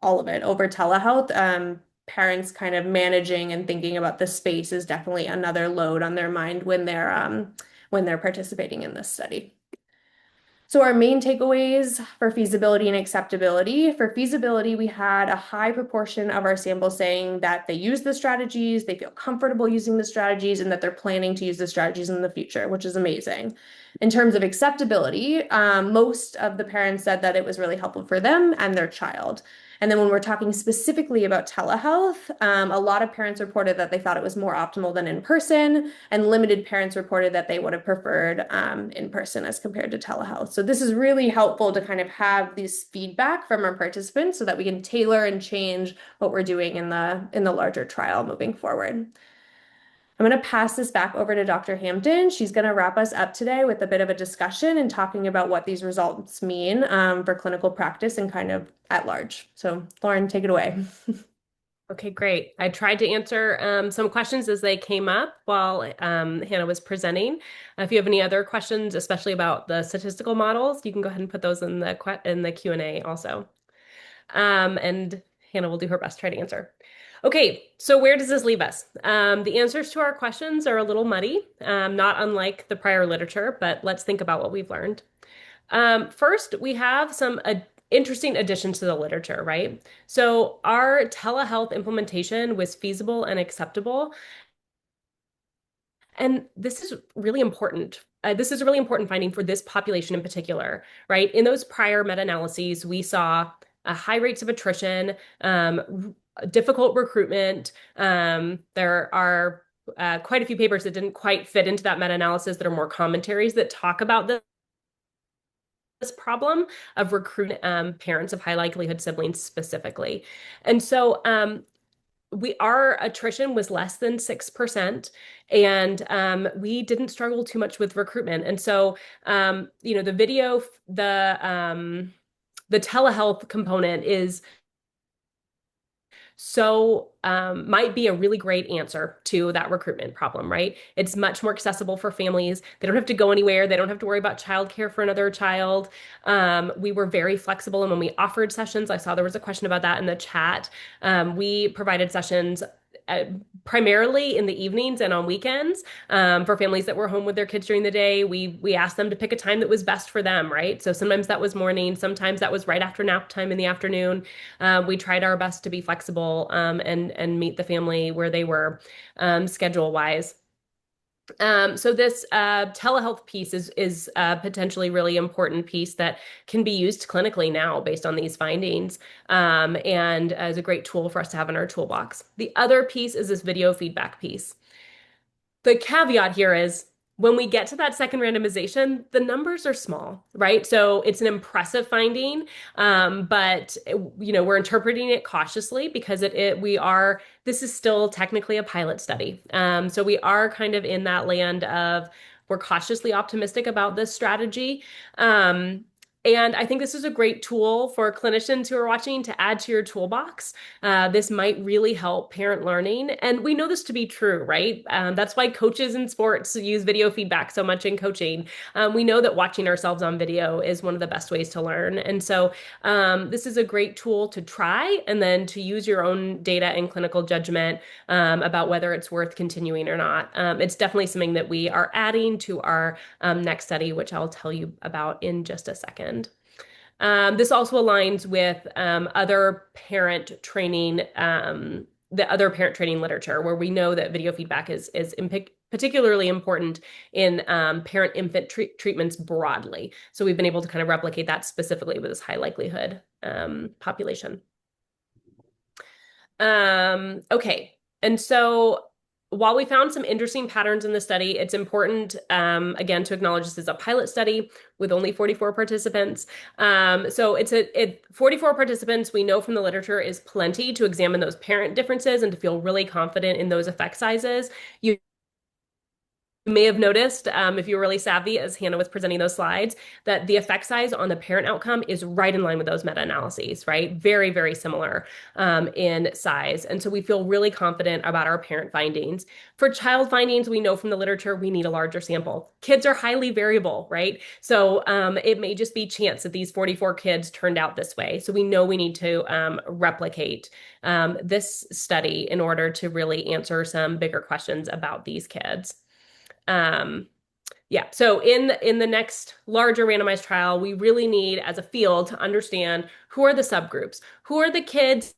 all of it over telehealth. Parents kind of managing and thinking about the space is definitely another load on their mind when they're participating in this study. So our main takeaways for feasibility and acceptability. For feasibility, we had a high proportion of our sample saying that they use the strategies, they feel comfortable using the strategies, and that they're planning to use the strategies in the future, which is amazing. In terms of acceptability, most of the parents said that it was really helpful for them and their child. And then when we're talking specifically about telehealth, a lot of parents reported that they thought it was more optimal than in person, and limited parents reported that they would have preferred in person as compared to telehealth. So this is really helpful to kind of have this feedback from our participants so that we can tailor and change what we're doing in the larger trial moving forward. I'm going to pass this back over to Dr. Hampton. She's going to wrap us up today with a bit of a discussion and talking about what these results mean for clinical practice and kind of at large. So Lauren, take it away. Okay, great. I tried to answer some questions as they came up while Hannah was presenting. If you have any other questions, especially about the statistical models, you can go ahead and put those in the Q&A also. And Hannah will do her best to try to answer. Okay, so where does this leave us? The answers to our questions are a little muddy, not unlike the prior literature, but let's think about what we've learned. First, we have some interesting additions to the literature, right? So our telehealth implementation was feasible and acceptable. And this is really important. This is a really important finding for this population in particular, right? In those prior meta-analyses, we saw high rates of attrition, difficult recruitment. There are quite a few papers that didn't quite fit into that meta-analysis that are more commentaries that talk about this problem of recruiting parents of high likelihood siblings specifically. And so our attrition was less than 6%, and we didn't struggle too much with recruitment. And so, the video, the telehealth component is might be a really great answer to that recruitment problem, right? It's much more accessible for families. They don't have to go anywhere. They don't have to worry about childcare for another child. We were very flexible, and when we offered sessions, I saw there was a question about that in the chat. We provided sessions uh, primarily in the evenings and on weekends for families that were home with their kids during the day. We asked them to pick a time that was best for them, right? So sometimes that was morning, sometimes that was right after nap time in the afternoon. We tried our best to be flexible and meet the family where they were schedule wise. So this telehealth piece is a potentially really important piece that can be used clinically now based on these findings, and is a great tool for us to have in our toolbox. The other piece is this video feedback piece. The caveat here is when we get to that second randomization, the numbers are small, right? So it's an impressive finding, but we're interpreting it cautiously because this is still technically a pilot study. So we are kind of in that land of we're cautiously optimistic about this strategy. And I think this is a great tool for clinicians who are watching to add to your toolbox. This might really help parent learning. And we know this to be true, right? That's why coaches in sports use video feedback so much in coaching. We know that watching ourselves on video is one of the best ways to learn. And so this is a great tool to try and then to use your own data and clinical judgment about whether it's worth continuing or not. It's definitely something that we are adding to our next study, which I'll tell you about in just a second. This also aligns with other parent training, the other parent training literature, where we know that video feedback is particularly important in parent-infant treatments broadly. So we've been able to kind of replicate that specifically with this high likelihood population. Okay, and so while we found some interesting patterns in the study, it's important, again, to acknowledge this is a pilot study with only 44 participants. So 44 participants, we know from the literature, is plenty to examine those parent differences and to feel really confident in those effect sizes. You may have noticed, if you were really savvy as Hannah was presenting those slides, that the effect size on the parent outcome is right in line with those meta-analyses, right? Very, very similar in size. And so we feel really confident about our parent findings. For child findings, we know from the literature we need a larger sample. Kids are highly variable, right? So it may just be chance that these 44 kids turned out this way. So we know we need to replicate this study in order to really answer some bigger questions about these kids. Yeah, so in the next larger randomized trial, we really need, as a field, to understand who are the subgroups, who are the kids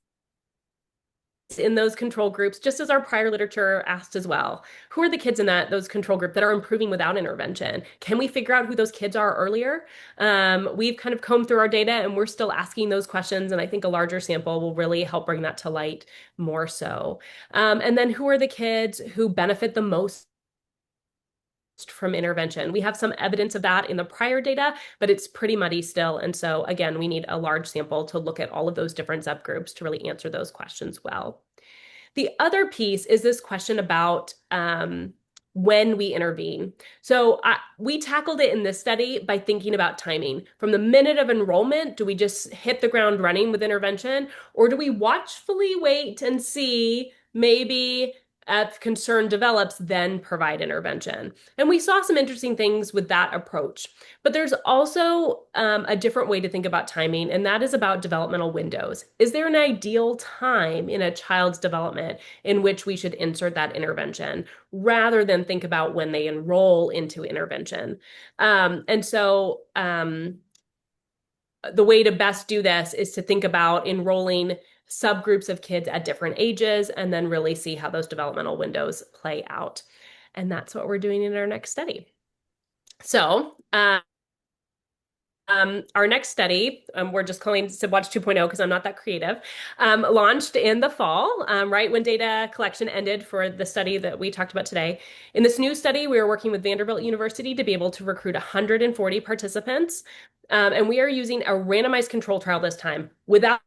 in those control groups, just as our prior literature asked as well. Who are the kids in those control group that are improving without intervention? Can we figure out who those kids are earlier? We've kind of combed through our data and we're still asking those questions, and I think a larger sample will really help bring that to light more so. And then who are the kids who benefit the most from intervention? We have some evidence of that in the prior data, but it's pretty muddy still. And so again, we need a large sample to look at all of those different subgroups to really answer those questions well. The other piece is this question about when we intervene. So we tackled it in this study by thinking about timing. From the minute of enrollment, do we just hit the ground running with intervention, or do we watchfully wait and see maybe if concern develops, then provide intervention? And we saw some interesting things with that approach. But there's also a different way to think about timing, and that is about developmental windows. Is there an ideal time in a child's development in which we should insert that intervention, rather than think about when they enroll into intervention? And so the way to best do this is to think about enrolling subgroups of kids at different ages and then really see how those developmental windows play out. And that's what we're doing in our next study. So our next study, we're just calling SibWatch 2.0 because I'm not that creative, launched in the fall, right when data collection ended for the study that we talked about today. In this new study, we are working with Vanderbilt University to be able to recruit 140 participants. And we are using a randomized control trial this time without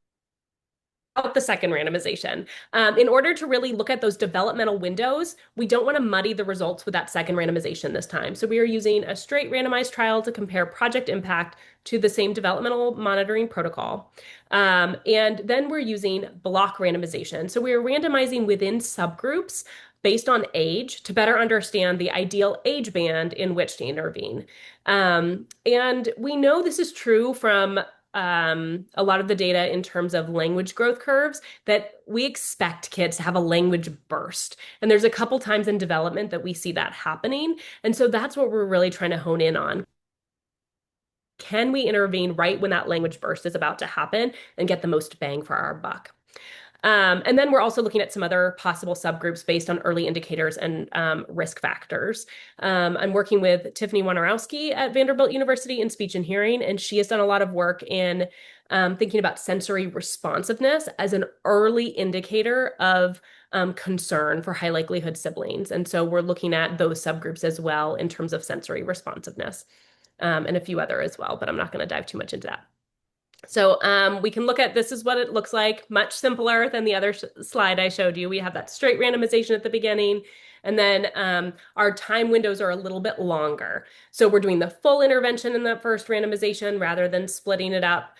the second randomization. In order to really look at those developmental windows, we don't want to muddy the results with that second randomization this time. So we are using a straight randomized trial to compare project impact to the same developmental monitoring protocol. And then we're using block randomization. So we are randomizing within subgroups based on age to better understand the ideal age band in which to intervene. And we know this is true from a lot of the data in terms of language growth curves that we expect kids to have a language burst. And there's a couple times in development that we see that happening. And so that's what we're really trying to hone in on. Can we intervene right when that language burst is about to happen and get the most bang for our buck? And then we're also looking at some other possible subgroups based on early indicators and risk factors. I'm working with Tiffany Wonarowski at Vanderbilt University in speech and hearing, and she has done a lot of work in thinking about sensory responsiveness as an early indicator of concern for high likelihood siblings. And so we're looking at those subgroups as well in terms of sensory responsiveness, and a few other as well, but I'm not going to dive too much into that. So we can look at this is what it looks like, much simpler than the other slide I showed you. We have that straight randomization at the beginning, and then our time windows are a little bit longer. So we're doing the full intervention in that first randomization rather than splitting it up,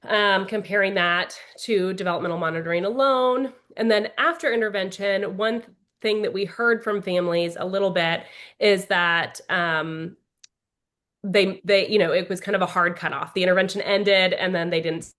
comparing that to developmental monitoring alone. And then after intervention, one thing that we heard from families a little bit is that it was kind of a hard cutoff. The intervention ended and then they didn't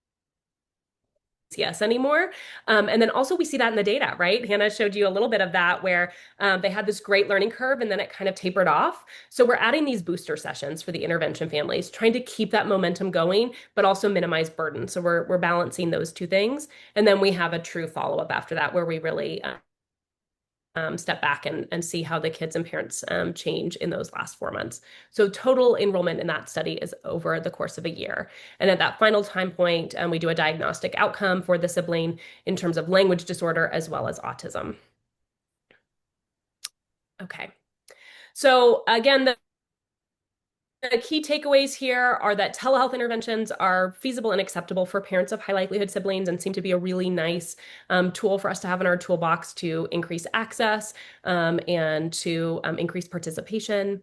see us anymore. And then also we see that in the data, right? Hannah showed you a little bit of that where they had this great learning curve and then it kind of tapered off. So we're adding these booster sessions for the intervention families, trying to keep that momentum going, but also minimize burden. So we're balancing those two things. And then we have a true follow-up after that where we really step back and see how the kids and parents change in those last 4 months. So total enrollment in that study is over the course of a year. And at that final time point, we do a diagnostic outcome for the sibling in terms of language disorder as well as autism. Okay. So again, the key takeaways here are that telehealth interventions are feasible and acceptable for parents of high likelihood siblings and seem to be a really nice tool for us to have in our toolbox to increase access and to increase participation.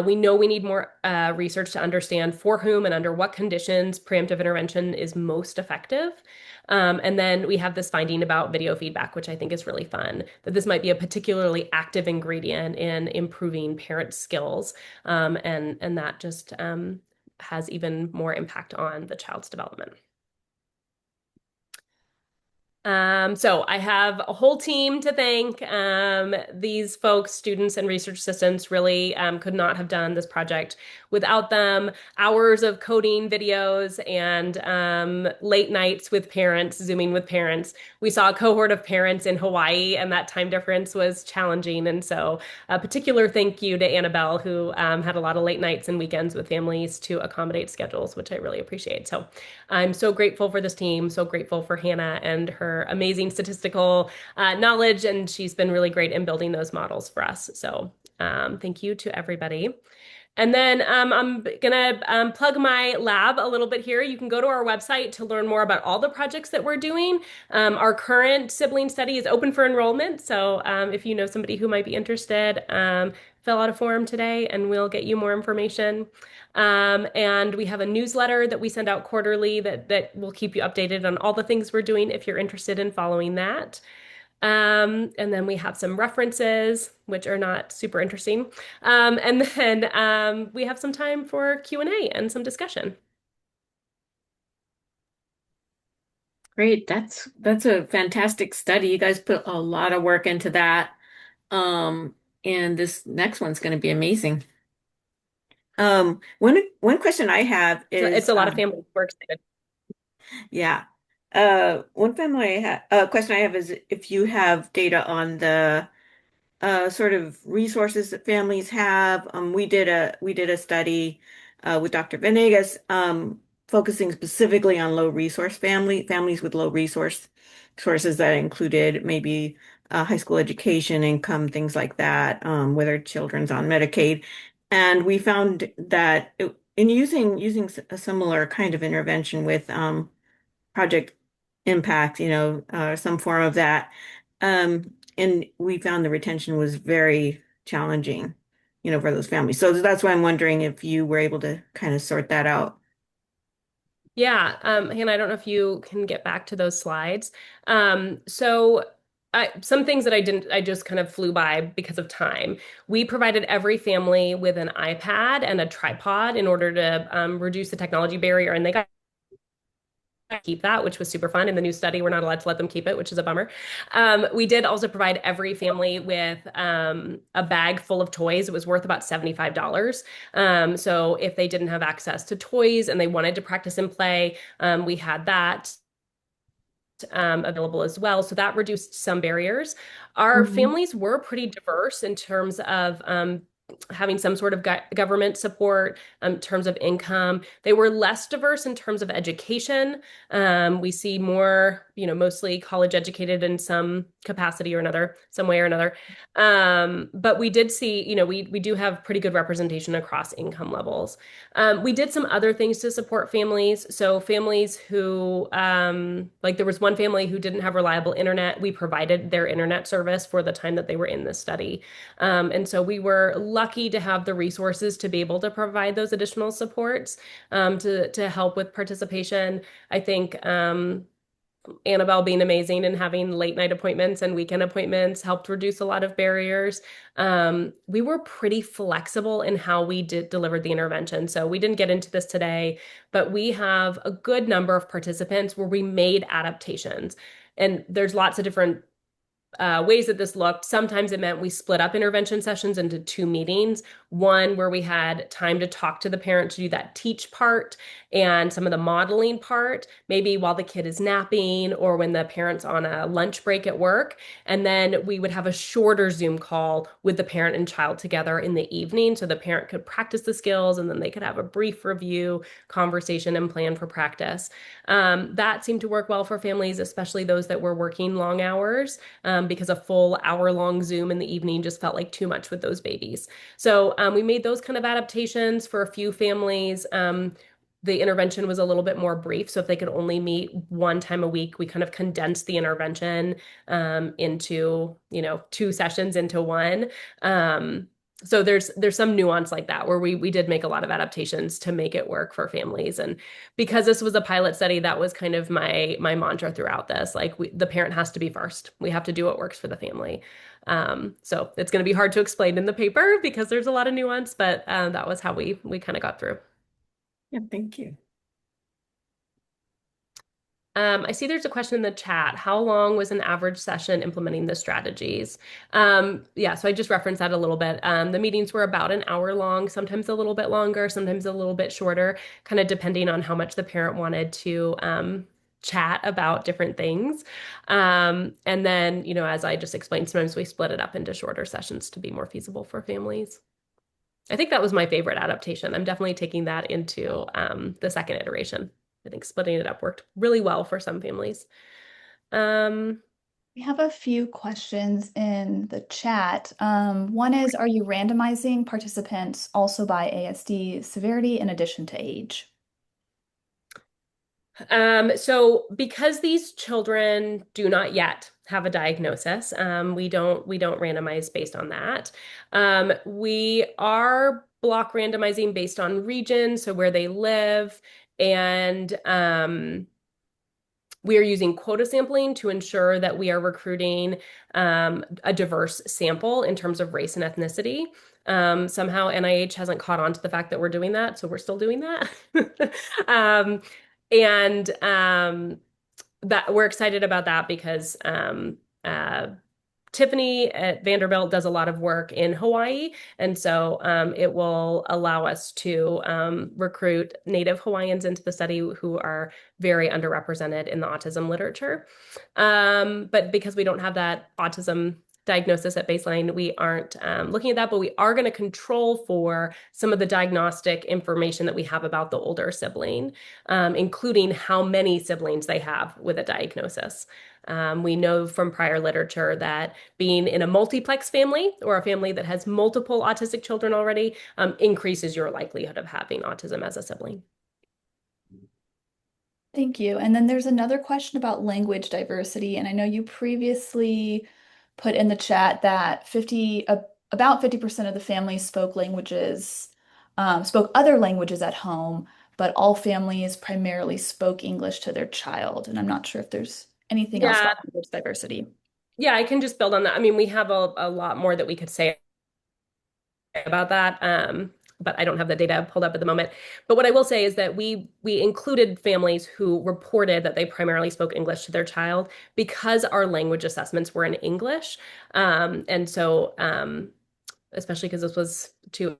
We know we need more research to understand for whom and under what conditions preemptive intervention is most effective. And then we have this finding about video feedback, which I think is really fun, that this might be a particularly active ingredient in improving parent skills. And that just has even more impact on the child's development. So I have a whole team to thank. These folks, students and research assistants, really could not have done this project without them. Hours of coding videos and late nights with parents, Zooming with parents. We saw a cohort of parents in Hawaii, and that time difference was challenging. And so a particular thank you to Annabelle, who had a lot of late nights and weekends with families to accommodate schedules, which I really appreciate. So I'm so grateful for this team, so grateful for Hannah and her amazing statistical knowledge, and she's been really great in building those models for us. So thank you to everybody. And then I'm gonna plug my lab a little bit here. You can go to our website to learn more about all the projects that we're doing. Our current sibling study is open for enrollment. So if you know somebody who might be interested, fill out a form today and we'll get you more information. And we have a newsletter that we send out quarterly that will keep you updated on all the things we're doing if you're interested in following that. And then we have some references, which are not super interesting. And then we have some time for Q&A and some discussion. Great. That's a fantastic study. You guys put a lot of work into that. And this next one's going to be amazing. One question I have So is it's a lot of families. We're excited. yeah. Question I have is if you have data on the sort of resources that families have. We did a study with Dr. Venegas focusing specifically on low resource families with low resource sources that included maybe high school education, income, things like that, whether children's on Medicaid. And we found that in using a similar kind of intervention with Project impact, some form of that. And we found the retention was very challenging, for those families. So that's why I'm wondering if you were able to kind of sort that out. Yeah, Hannah, I don't know if you can get back to those slides. So some things that I just kind of flew by because of time. We provided every family with an iPad and a tripod in order to reduce the technology barrier, and they got keep that, which was super fun. In the new study, we're not allowed to let them keep it, which is a bummer. We did also provide every family with a bag full of toys. It was worth about $75. So if they didn't have access to toys and they wanted to practice and play, we had that available as well. So that reduced some barriers. Our Mhm. families were pretty diverse in terms of having some sort of government support, in terms of income. They were less diverse in terms of education. We see more, mostly college educated in some capacity or another, some way or another. But we did see, we do have pretty good representation across income levels. We did some other things to support families. So families who, like there was one family who didn't have reliable internet. We provided their internet service for the time that they were in the study. And so we were lucky to have the resources to be able to provide those additional supports to help with participation. I think Annabelle being amazing and having late night appointments and weekend appointments helped reduce a lot of barriers. We were pretty flexible in how we did delivered the intervention. So we didn't get into this today, but we have a good number of participants where we made adaptations. And there's lots of different ways that this looked. Sometimes it meant we split up intervention sessions into two meetings, one where we had time to talk to the parent to do that teach part and some of the modeling part, maybe while the kid is napping or when the parent's on a lunch break at work. And then we would have a shorter Zoom call with the parent and child together in the evening so the parent could practice the skills and then they could have a brief review, conversation, and plan for practice. That seemed to work well for families, especially those that were working long hours because a full hour-long Zoom in the evening just felt like too much with those babies. So we made those kind of adaptations for a few families. The intervention was a little bit more brief. So if they could only meet one time a week, we kind of condensed the intervention into, two sessions into one. So there's some nuance like that where we did make a lot of adaptations to make it work for families. And because this was a pilot study, that was kind of my mantra throughout this. Like the parent has to be first. We have to do what works for the family. So it's going to be hard to explain in the paper because there's a lot of nuance, but that was how we kind of got through. Yeah, thank you. I see there's a question in the chat. How long was an average session implementing the strategies? Yeah, so I just referenced that a little bit. The meetings were about an hour long, sometimes a little bit longer, sometimes a little bit shorter, kind of depending on how much the parent wanted to chat about different things. And then, as I just explained, sometimes we split it up into shorter sessions to be more feasible for families. I think that was my favorite adaptation. I'm definitely taking that into the second iteration. I think splitting it up worked really well for some families. Um, We have a few questions in the chat. One is, are you randomizing participants also by ASD severity in addition to age? so because these children do not yet have a diagnosis, we don't randomize based on that. We are block randomizing based on region, so where they live, and we are using quota sampling to ensure that we are recruiting a diverse sample in terms of race and ethnicity. Somehow NIH hasn't caught on to the fact that we're doing that, so we're still doing that. um, and that we're excited about that because Tiffany at Vanderbilt does a lot of work in Hawaii, and so it will allow us to recruit Native Hawaiians into the study who are very underrepresented in the autism literature. But because we don't have that autism diagnosis at baseline, we aren't looking at that, but we are going to control for some of the diagnostic information that we have about the older sibling, including how many siblings they have with a diagnosis. We know from prior literature that being in a multiplex family or a family that has multiple autistic children already increases your likelihood of having autism as a sibling. Thank you. And then there's another question about language diversity. And I know you previously put in the chat that about 50% of the families spoke other languages at home, but all families primarily spoke English to their child. And I'm not sure if there's anything else Yeah, about language diversity. yeah, I can just build on that. I mean, we have a lot more that we could say about that. But I don't have the data pulled up at the moment. But what I will say is that we included families who reported that they primarily spoke English to their child because our language assessments were in English. And so especially because this was to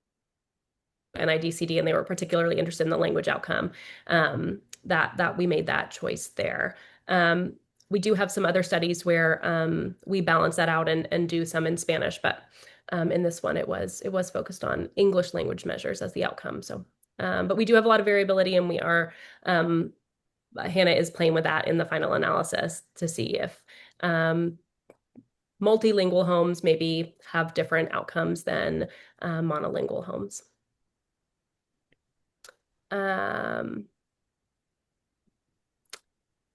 NIDCD and they were particularly interested in the language outcome, that we made that choice there. Um, we do have some other studies where we balance that out and do some in Spanish, but in this one it was focused on English language measures as the outcome. So, but we do have a lot of variability, and we are Hannah is playing with that in the final analysis to see if multilingual homes maybe have different outcomes than monolingual homes. Um,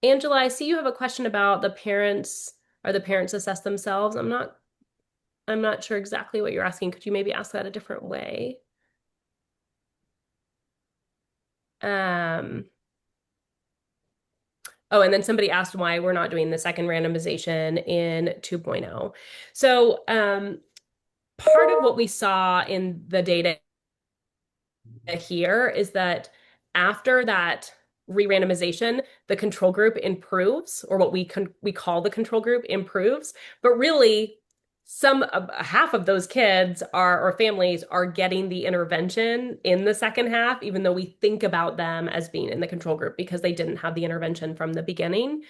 Angela, I see you have a question about the parents. Are the parents assess themselves? I'm not sure exactly what you're asking. Could you maybe ask that a different way? Um, oh, and then somebody asked why we're not doing the second randomization in 2.0. So, part of what we saw in the data here is that after that re-randomization, the control group improves, or what we call the control group improves, but really half of those kids are or families are getting the intervention in the second half, even though we think about them as being in the control group because they didn't have the intervention from the beginning.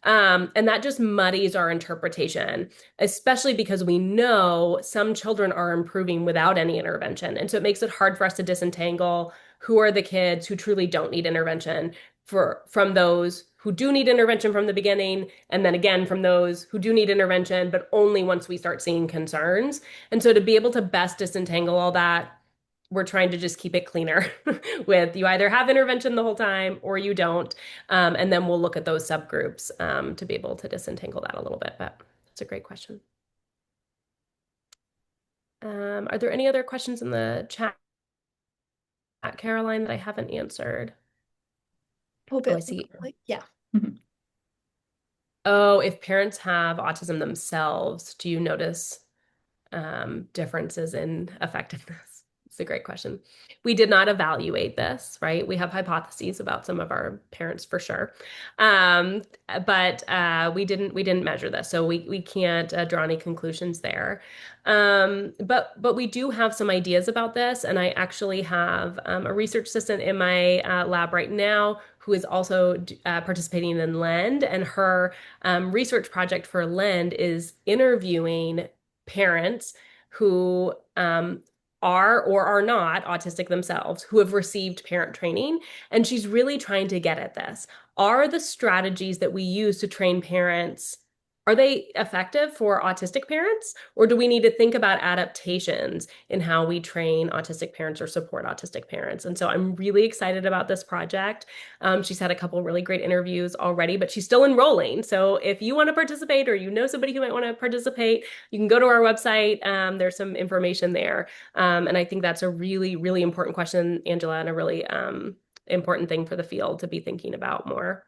And that just muddies our interpretation, especially because we know some children are improving without any intervention. And so it makes it hard for us to disentangle who are the kids who truly don't need intervention from those who do need intervention from the beginning, and then again from those who do need intervention, but only once we start seeing concerns. And so to be able to best disentangle all that, we're trying to just keep it cleaner with you either have intervention the whole time or you don't. And then we'll look at those subgroups to be able to disentangle that a little bit. But it's a great question. Are there any other questions in the chat, Caroline, that I haven't answered? Hope Oh, I it looks see. like, yeah. Mhm. Oh, if parents have autism themselves, do you notice differences in effectiveness? It's a great question. We did not evaluate this, right? We have hypotheses about some of our parents for sure, um, but we didn't measure this, so we can't draw any conclusions there. But we do have some ideas about this, and I actually have a research assistant in my lab right now who is also participating in LEND, and her research project for LEND is interviewing parents who are or are not autistic themselves who have received parent training. And she's really trying to get at this. Are the strategies that we use to train parents, are they effective for autistic parents? Or do we need to think about adaptations in how we train autistic parents or support autistic parents? And so I'm really excited about this project. She's had a couple really great interviews already, but she's still enrolling. So if you want to participate or you know somebody who might want to participate, you can go to our website. There's some information there. And I think that's a really, really important question, Angela, and a really important thing for the field to be thinking about more.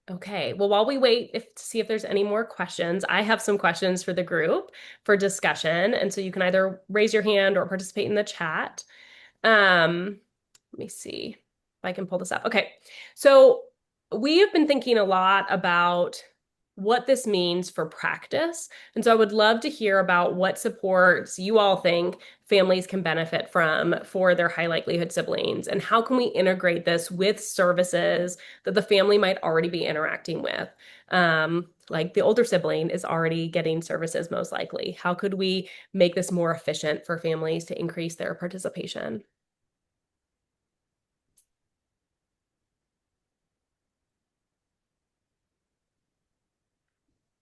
Okay, well, while we wait to see if there's any more questions, I have some questions for the group for discussion. And so you can either raise your hand or participate in the chat. Let me see if I can pull this up. Okay, so we have been thinking a lot about what this means for practice. And so I would love to hear about what supports you all think families can benefit from for their high likelihood siblings, and how can we integrate this with services that the family might already be interacting with. Like the older sibling is already getting services most likely. How could we make this more efficient for families to increase their participation?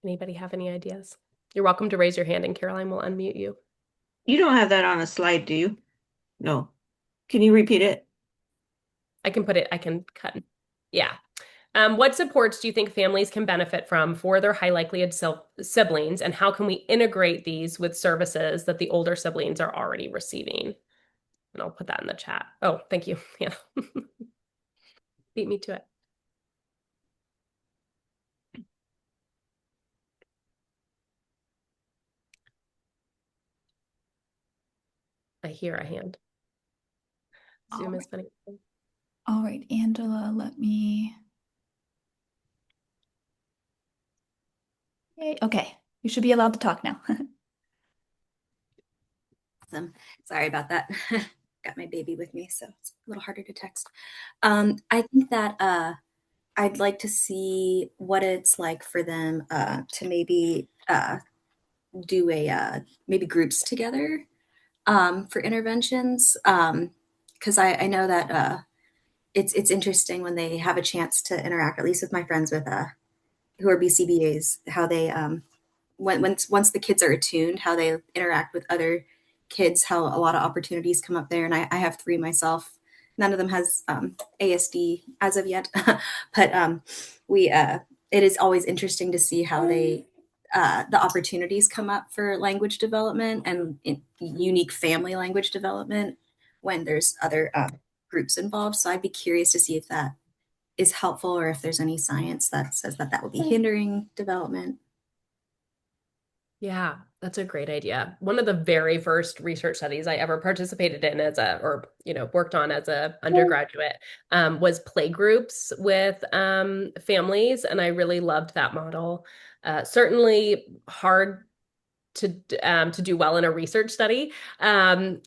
Anybody have any ideas? You're welcome to raise your hand and Caroline will unmute you. You don't have that on a slide, do you? No. Can you repeat it? I can cut. Yeah. What supports do you think families can benefit from for their high likelihood siblings, and how can we integrate these with services that the older siblings are already receiving? And I'll put that in the chat. Oh, thank you. Yeah. Beat me to it. I hear a hand. All Zoom is right. funny. All right, Angela, let me. Yay. Okay, you should be allowed to talk now. Awesome. Sorry about that. Got my baby with me, so it's a little harder to text. I think that I'd like to see what it's like for them to maybe do a maybe groups together for interventions. Because I know that it's interesting when they have a chance to interact, at least with my friends with who are BCBAs, how they once the kids are attuned, how they interact with other kids, how a lot of opportunities come up there. And I have three myself. None of them has ASD as of yet, but we it is always interesting to see how they the opportunities come up for language development and unique family language development when there's other groups involved. So I'd be curious to see if that is helpful or if there's any science that says that that would be hindering development. Yeah, that's a great idea. One of the very first research studies I ever participated in worked on as a undergraduate, was play groups with families, and I really loved that model. Certainly hard to do well in a research study. And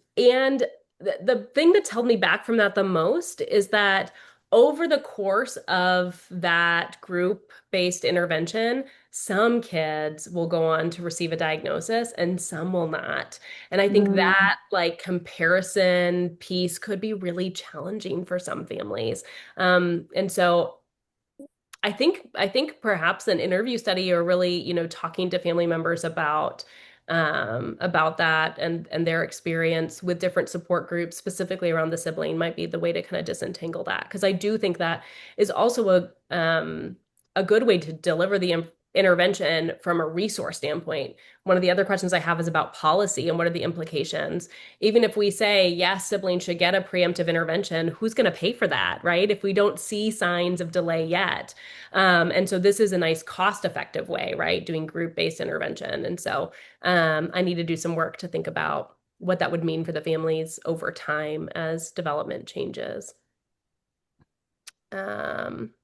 the thing that's held me back from that the most is that over the course of that group-based intervention, some kids will go on to receive a diagnosis and some will not. And I think Mm. that like comparison piece could be really challenging for some families. And so I think perhaps an interview study or really, talking to family members about that and their experience with different support groups, specifically around the sibling, might be the way to kind of disentangle that. Because I do think that is also a good way to deliver the intervention from a resource standpoint. One of the other questions I have is about policy and what are the implications. Even if we say, yes, siblings should get a preemptive intervention, who's going to pay for that, right? If we don't see signs of delay yet. And so this is a nice cost-effective way, right? Doing group-based intervention. And so I need to do some work to think about what that would mean for the families over time as development changes. Um,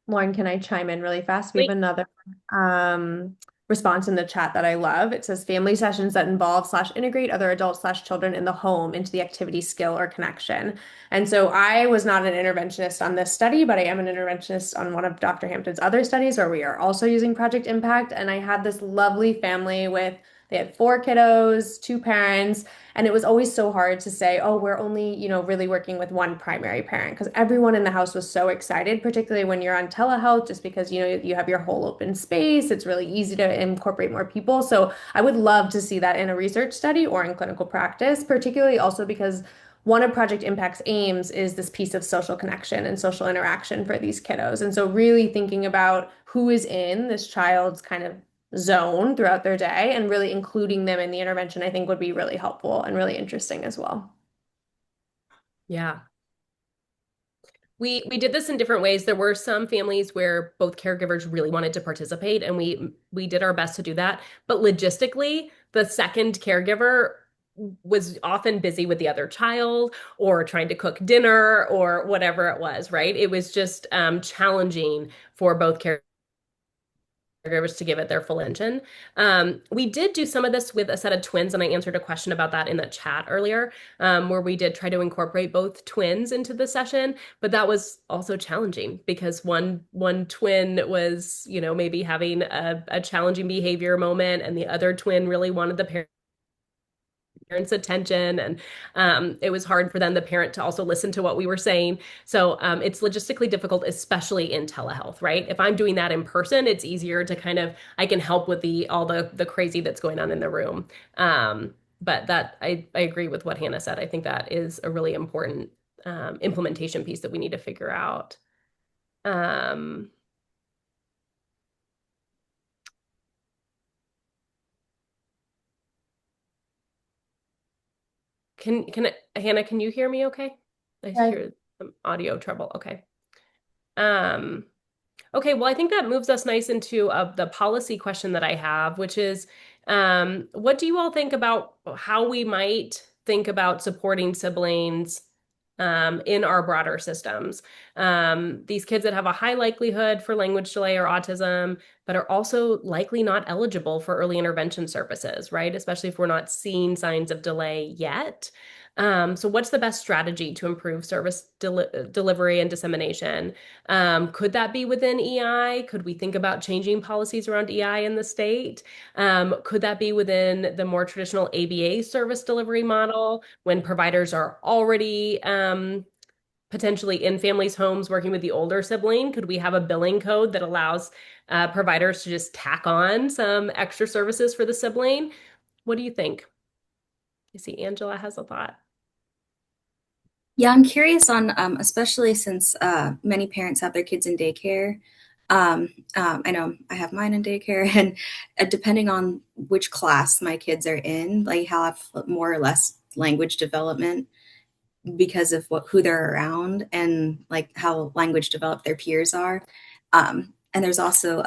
Lauren, can I chime in really fast? We have Wait, another um, response in the chat that I love. It says family sessions that involve slash integrate other adults slash children in the home into the activity, skill, or connection. And so I was not an interventionist on this study, but I am an interventionist on one of Dr. Hampton's other studies where we are also using Project Impact. And I had this lovely family with, they had four kiddos, two parents. And it was always so hard to say, oh, we're only, really working with one primary parent because everyone in the house was so excited, particularly when you're on telehealth, just because, you have your whole open space. It's really easy to incorporate more people. So I would love to see that in a research study or in clinical practice, particularly also because one of Project Impact's aims is this piece of social connection and social interaction for these kiddos. And so really thinking about who is in this child's kind of zone throughout their day and really including them in the intervention, I think would be really helpful and really interesting as well. yeah. We did this in different ways. There were some families where both caregivers really wanted to participate, and we did our best to do that. But logistically, the second caregiver was often busy with the other child or trying to cook dinner or whatever it was, right? It was just challenging for both caregivers to give it their full attention. We did do some of this with a set of twins, and I answered a question about that in the chat earlier, where we did try to incorporate both twins into the session, but that was also challenging because one twin was, maybe having a challenging behavior moment, and the other twin really wanted the parents' attention, and it was hard for then the parent to also listen to what we were saying. So it's logistically difficult, especially in telehealth, right? If I'm doing that in person, it's easier to I can help with all the crazy that's going on in the room. But that I agree with what Hannah said. I think that is a really important implementation piece that we need to figure out. Um, Hannah, can you hear me okay? I Yeah. hear some audio trouble. Okay. Um, Okay, well, I think that moves us nice into the policy question that I have, which is, what do you all think about how we might think about supporting siblings in our broader systems? These kids that have a high likelihood for language delay or autism, but are also likely not eligible for early intervention services, right? Especially if we're not seeing signs of delay yet. So what's the best strategy to improve service delivery and dissemination? Could that be within EI? Could we think about changing policies around EI in the state? Could that be within the more traditional ABA service delivery model when providers are already potentially in families' homes working with the older sibling? Could we have a billing code that allows providers to just tack on some extra services for the sibling? What do you think? I see Angela has a thought. Yeah, I'm curious on, especially since many parents have their kids in daycare. I know I have mine in daycare, and depending on which class my kids are in, like, I'll have more or less language development because of who they're around and like how language developed their peers are. And there's also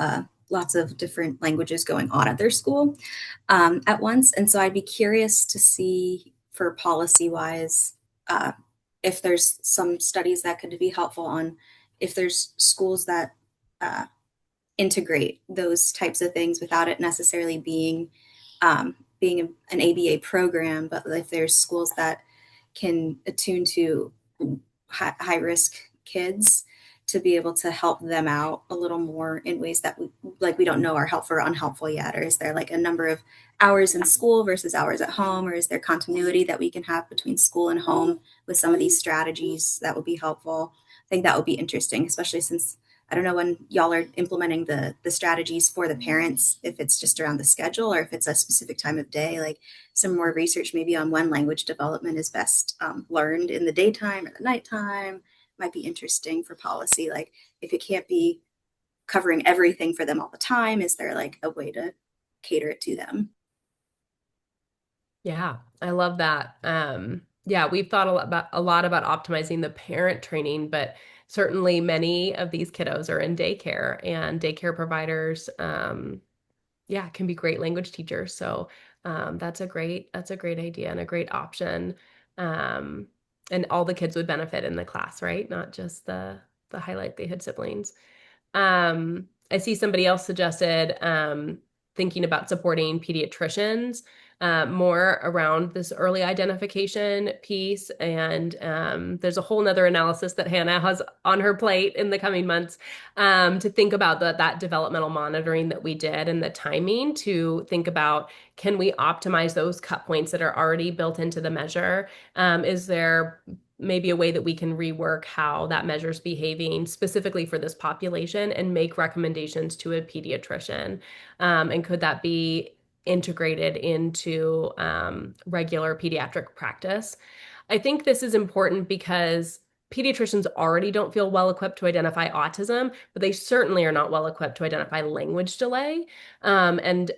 lots of different languages going on at their school at once. And so I'd be curious to see for policy wise if there's some studies that could be helpful on if there's schools that uh, integrate those types of things without it necessarily being an ABA program, but if there's schools that can attune to high risk kids to be able to help them out a little more in ways that we don't know are helpful or unhelpful yet, or is there like a number of hours in school versus hours at home, or is there continuity that we can have between school and home with some of these strategies that would be helpful? I think that would be interesting, especially since I don't know when y'all are implementing the strategies for the parents, if it's just around the schedule or if it's a specific time of day, like some more research maybe on when language development is best learned in the daytime or the nighttime might be interesting for policy. Like if it can't be covering everything for them all the time, is there like a way to cater it to them? Yeah, I love that. Yeah, we've thought a lot about optimizing the parent training, but certainly many of these kiddos are in daycare, and daycare providers, yeah, can be great language teachers. So that's a great idea and a great option. Um, and all the kids would benefit in the class, right? Not just the high likelihood siblings. I see somebody else suggested thinking about supporting pediatricians more around this early identification piece. And there's a whole nother analysis that Hannah has on her plate in the coming months to think about that developmental monitoring that we did and the timing to think about, can we optimize those cut points that are already built into the measure? Is there maybe a way that we can rework how that measure is behaving specifically for this population and make recommendations to a pediatrician? And could that be integrated into regular pediatric practice? I think this is important because pediatricians already don't feel well equipped to identify autism, but they certainly are not well equipped to identify language delay. And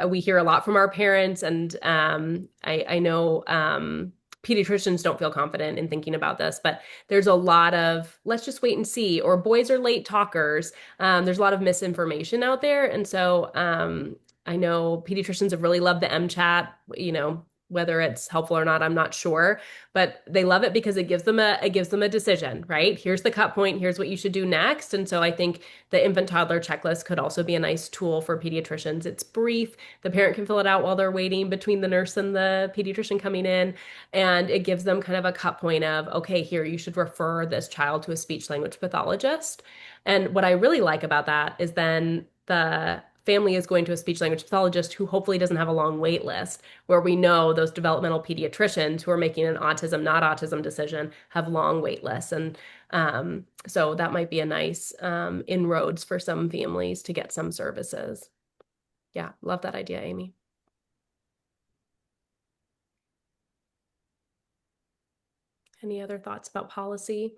we hear a lot from our parents, and I know pediatricians don't feel confident in thinking about this, but there's a lot of let's just wait and see, or boys are late talkers. There's a lot of misinformation out there. And so I know pediatricians have really loved the MChat, whether it's helpful or not, I'm not sure, but they love it because it gives them a decision, right? Here's the cut point, here's what you should do next. And so I think the infant toddler checklist could also be a nice tool for pediatricians. It's brief. The parent can fill it out while they're waiting between the nurse and the pediatrician coming in. And it gives them kind of a cut point of, okay, here, you should refer this child to a speech language pathologist. And what I really like about that is then the family is going to a speech language pathologist who hopefully doesn't have a long wait list, where we know those developmental pediatricians who are making an autism, not autism decision have long wait lists. And so that might be a nice inroads for some families to get some services. Yeah, love that idea, Amy. Any other thoughts about policy?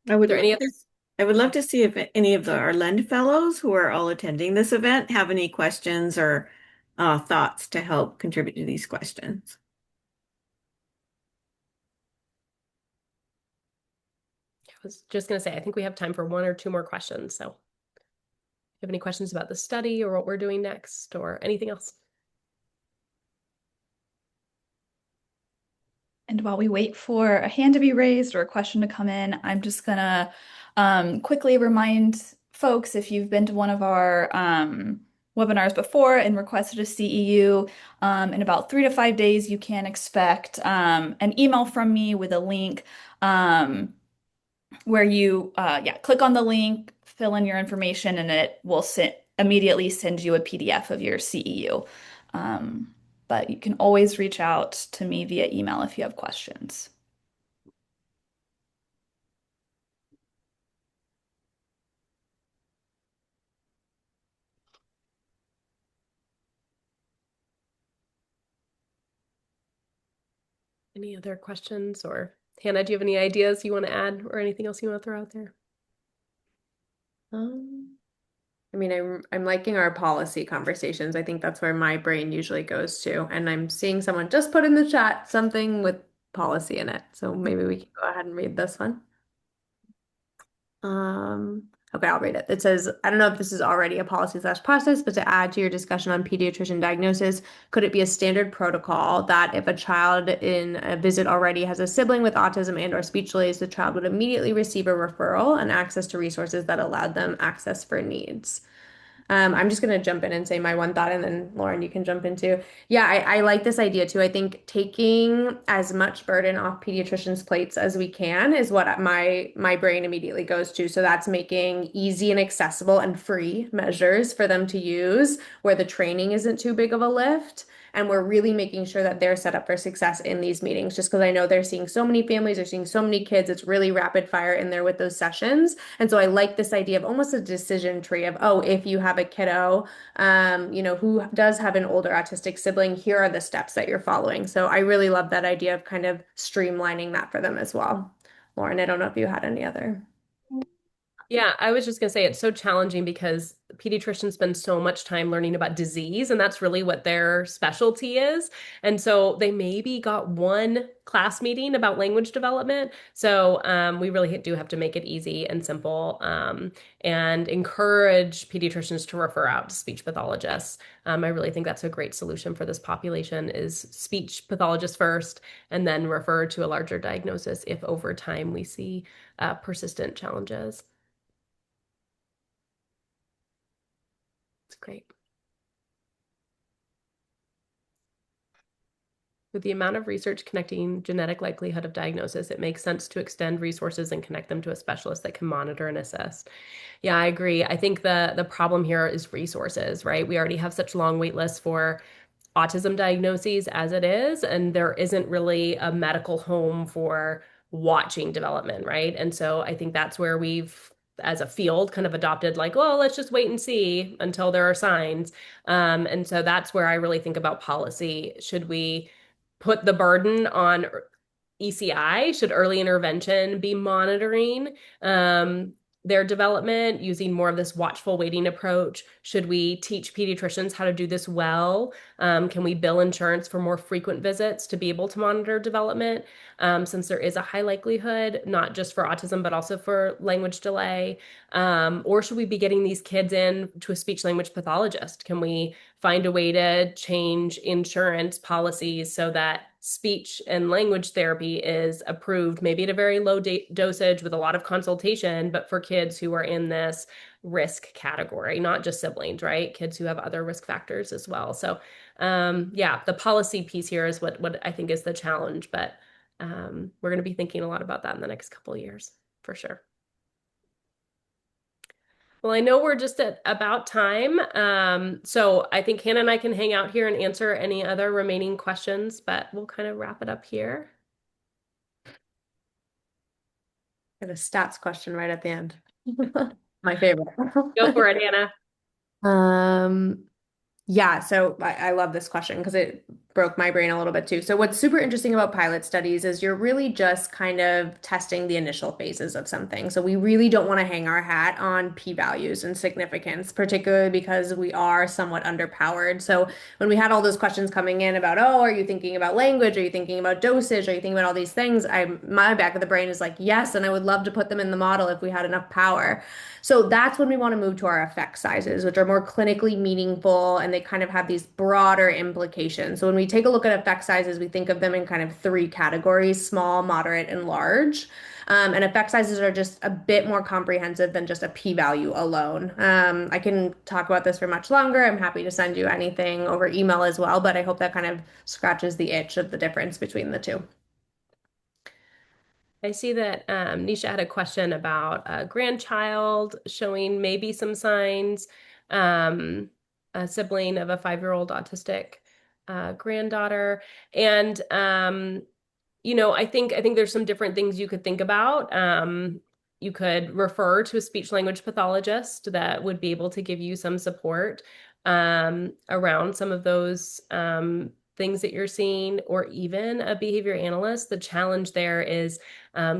I would Is there love any other? to, I would love to see if any of our Lend Fellows who are all attending this event have any questions or thoughts to help contribute to these questions. I was just going to say, I think we have time for one or two more questions. So, if you have any questions about the study or what we're doing next or anything else? And while we wait for a hand to be raised or a question to come in, I'm just gonna quickly remind folks if you've been to one of our webinars before and requested a CEU, in about 3 to 5 days, you can expect an email from me with a link um, where you click on the link, fill in your information, and it will immediately send you a PDF of your CEU. Um, but you can always reach out to me via email if you have questions. Any other questions? Or Hannah, do you have any ideas you want to add or anything else you want to throw out there? Um, I mean, I'm liking our policy conversations. I think that's where my brain usually goes to. And I'm seeing someone just put in the chat something with policy in it. So maybe we can go ahead and read this one. Okay, I'll read it. It says, I don't know if this is already a policy/process, but to add to your discussion on pediatrician diagnosis, could it be a standard protocol that if a child in a visit already has a sibling with autism and or speech delays, the child would immediately receive a referral and access to resources that allowed them access for needs? I'm just going to jump in and say my one thought, and then Lauren, you can jump into. Yeah, I like this idea too. I think taking as much burden off pediatricians' plates as we can is what my brain immediately goes to. So that's making easy and accessible and free measures for them to use where the training isn't too big of a lift. And we're really making sure that they're set up for success in these meetings, just because I know they're seeing so many families, they're seeing so many kids. It's really rapid fire in there with those sessions. And so I like this idea of almost a decision tree of, oh, if you have a kiddo, who does have an older autistic sibling, here are the steps that you're following. So I really love that idea of kind of streamlining that for them as well. Lauren, I don't know if you had any other. Yeah, I was just going to say it's so challenging because pediatricians spend so much time learning about disease, and that's really what their specialty is. And so they maybe got one class meeting about language development. So we really do have to make it easy and simple, and encourage pediatricians to refer out to speech pathologists. I really think that's a great solution for this population is speech pathologists first, and then refer to a larger diagnosis if over time we see persistent challenges. It's great. With the amount of research connecting genetic likelihood of diagnosis, it makes sense to extend resources and connect them to a specialist that can monitor and assess. Yeah, I agree. I think the problem here is resources, right? We already have such long wait lists for autism diagnoses as it is, and there isn't really a medical home for watching development, right? And so I think that's where we've, as a field, kind of adopted like, well, let's just wait and see until there are signs. And so that's where I really think about policy. Should we put the burden on ECI? Should early intervention be monitoring their development using more of this watchful waiting approach? Should we teach pediatricians how to do this well? Can we bill insurance for more frequent visits to be able to monitor development? Since there is a high likelihood, not just for autism, but also for language delay. Or should we be getting these kids in to a speech language pathologist? Can we find a way to change insurance policies so that speech and language therapy is approved, maybe at a very low dosage with a lot of consultation, but for kids who are in this risk category, not just siblings, right? Kids who have other risk factors as well. So, yeah, the policy piece here is what I think is the challenge, but we're going to be thinking a lot about that in the next couple of years, for sure. Well, I know we're just at about time. So I think Hannah and I can hang out here and answer any other remaining questions, but we'll kind of wrap it up here. I have a stats question right at the end. My favorite. Go for it, Hannah. Um, Yeah, so I love this question because it broke my brain a little bit too. So, what's super interesting about pilot studies is you're really just kind of testing the initial phases of something. So, we really don't want to hang our hat on p-values and significance, particularly because we are somewhat underpowered. So, when we had all those questions coming in about, oh, are you thinking about language? Are you thinking about dosage? Are you thinking about all these things? My back of the brain is like, yes, and I would love to put them in the model if we had enough power. So that's when we want to move to our effect sizes, which are more clinically meaningful and they kind of have these broader implications. So when we take a look at effect sizes, we think of them in kind of three categories: small, moderate, and large. And effect sizes are just a bit more comprehensive than just a p-value alone. I can talk about this for much longer. I'm happy to send you anything over email as well, but I hope that kind of scratches the itch of the difference between the two. I see that Nisha had a question about a grandchild showing maybe some signs, um, a sibling of a 5-year-old autistic granddaughter. And I think there's some different things you could think about. You could refer to a speech language pathologist that would be able to give you some support around some of those things that you're seeing, or even a behavior analyst. The challenge there is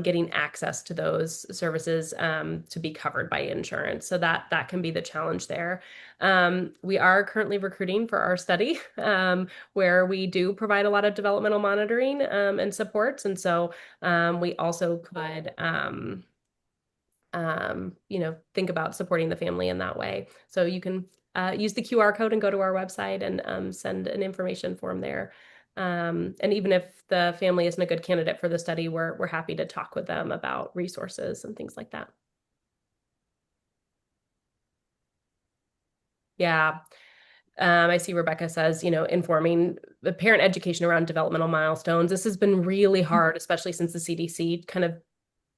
getting access to those services to be covered by insurance. So that can be the challenge there. We are currently recruiting for our study. Where we do provide a lot of developmental monitoring and supports. And so we also could, think about supporting the family in that way. So you can use the QR code and go to our website and send an information form there. And even if the family isn't a good candidate for the study, we're happy to talk with them about resources and things like that. Yeah. I see Rebecca says, informing the parent education around developmental milestones. This has been really hard, especially since the CDC kind of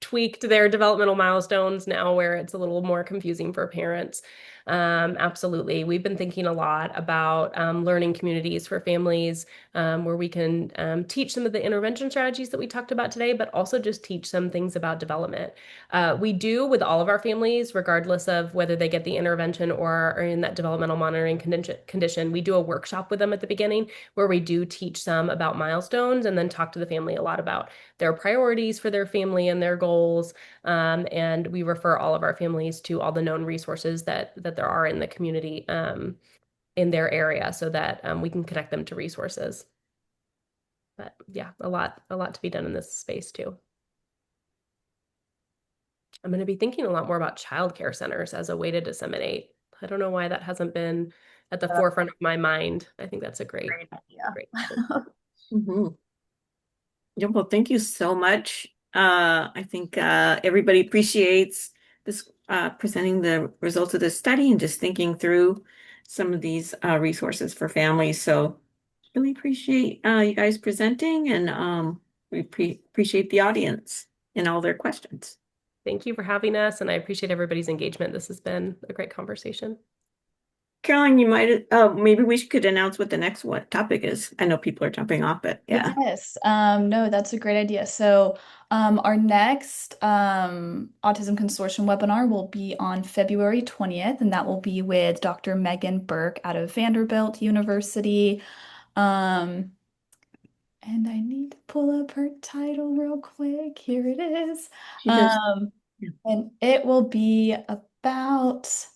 tweaked their developmental milestones now, where it's a little more confusing for parents. Absolutely. We've been thinking a lot about learning communities for families, where we can teach some of the intervention strategies that we talked about today, but also just teach some things about development. We do with all of our families, regardless of whether they get the intervention or are in that developmental monitoring condition. We do a workshop with them at the beginning where we do teach some about milestones and then talk to the family a lot about their priorities for their family and their goals. And we refer all of our families to all the known resources that there are in the community in their area, so that we can connect them to resources. But yeah, a lot to be done in this space too. I'm going to be thinking a lot more about childcare centers as a way to disseminate. I don't know why that hasn't been at the forefront of my mind. I think that's a great idea. great. Mhm. Yeah, well, thank you so much. I think everybody appreciates this presenting the results of this study and just thinking through some of these resources for families. So really appreciate you guys presenting, and we appreciate the audience and all their questions. Thank you for having us, and I appreciate everybody's engagement. This has been a great conversation. Caroline, you might maybe we could announce what the next topic is. I know people are jumping off, but yeah. Yes, no, that's a great idea. So, our next Autism Consortium webinar will be on February 20th, and that will be with Dr. Megan Burke out of Vanderbilt University. Um, and I need to pull up her title real quick. Here it is. She has, yeah. And it will be about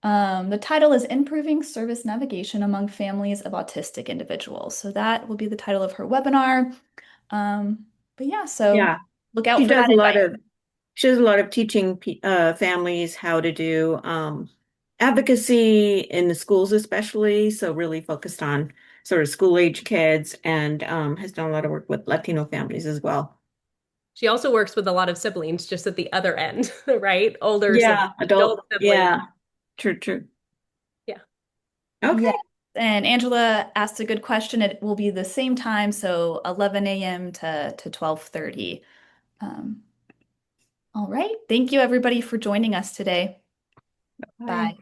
the title is Improving Service Navigation Among Families of Autistic Individuals. So that will be the title of her webinar. But yeah, so Yeah. look out She for does that a lot invite. of she does a lot of teaching families how to do advocacy in the schools, especially. So really focused on sort of school age kids, and has done a lot of work with Latino families as well. She also works with a lot of siblings just at the other end, right? Older siblings, Yeah, adult adult. siblings. Yeah, true, true. Yeah. Okay. Yes. And Angela asked a good question. It will be the same time, so 11 a.m. to 12:30. Um, all right. Thank you everybody for joining us today. Bye. Bye.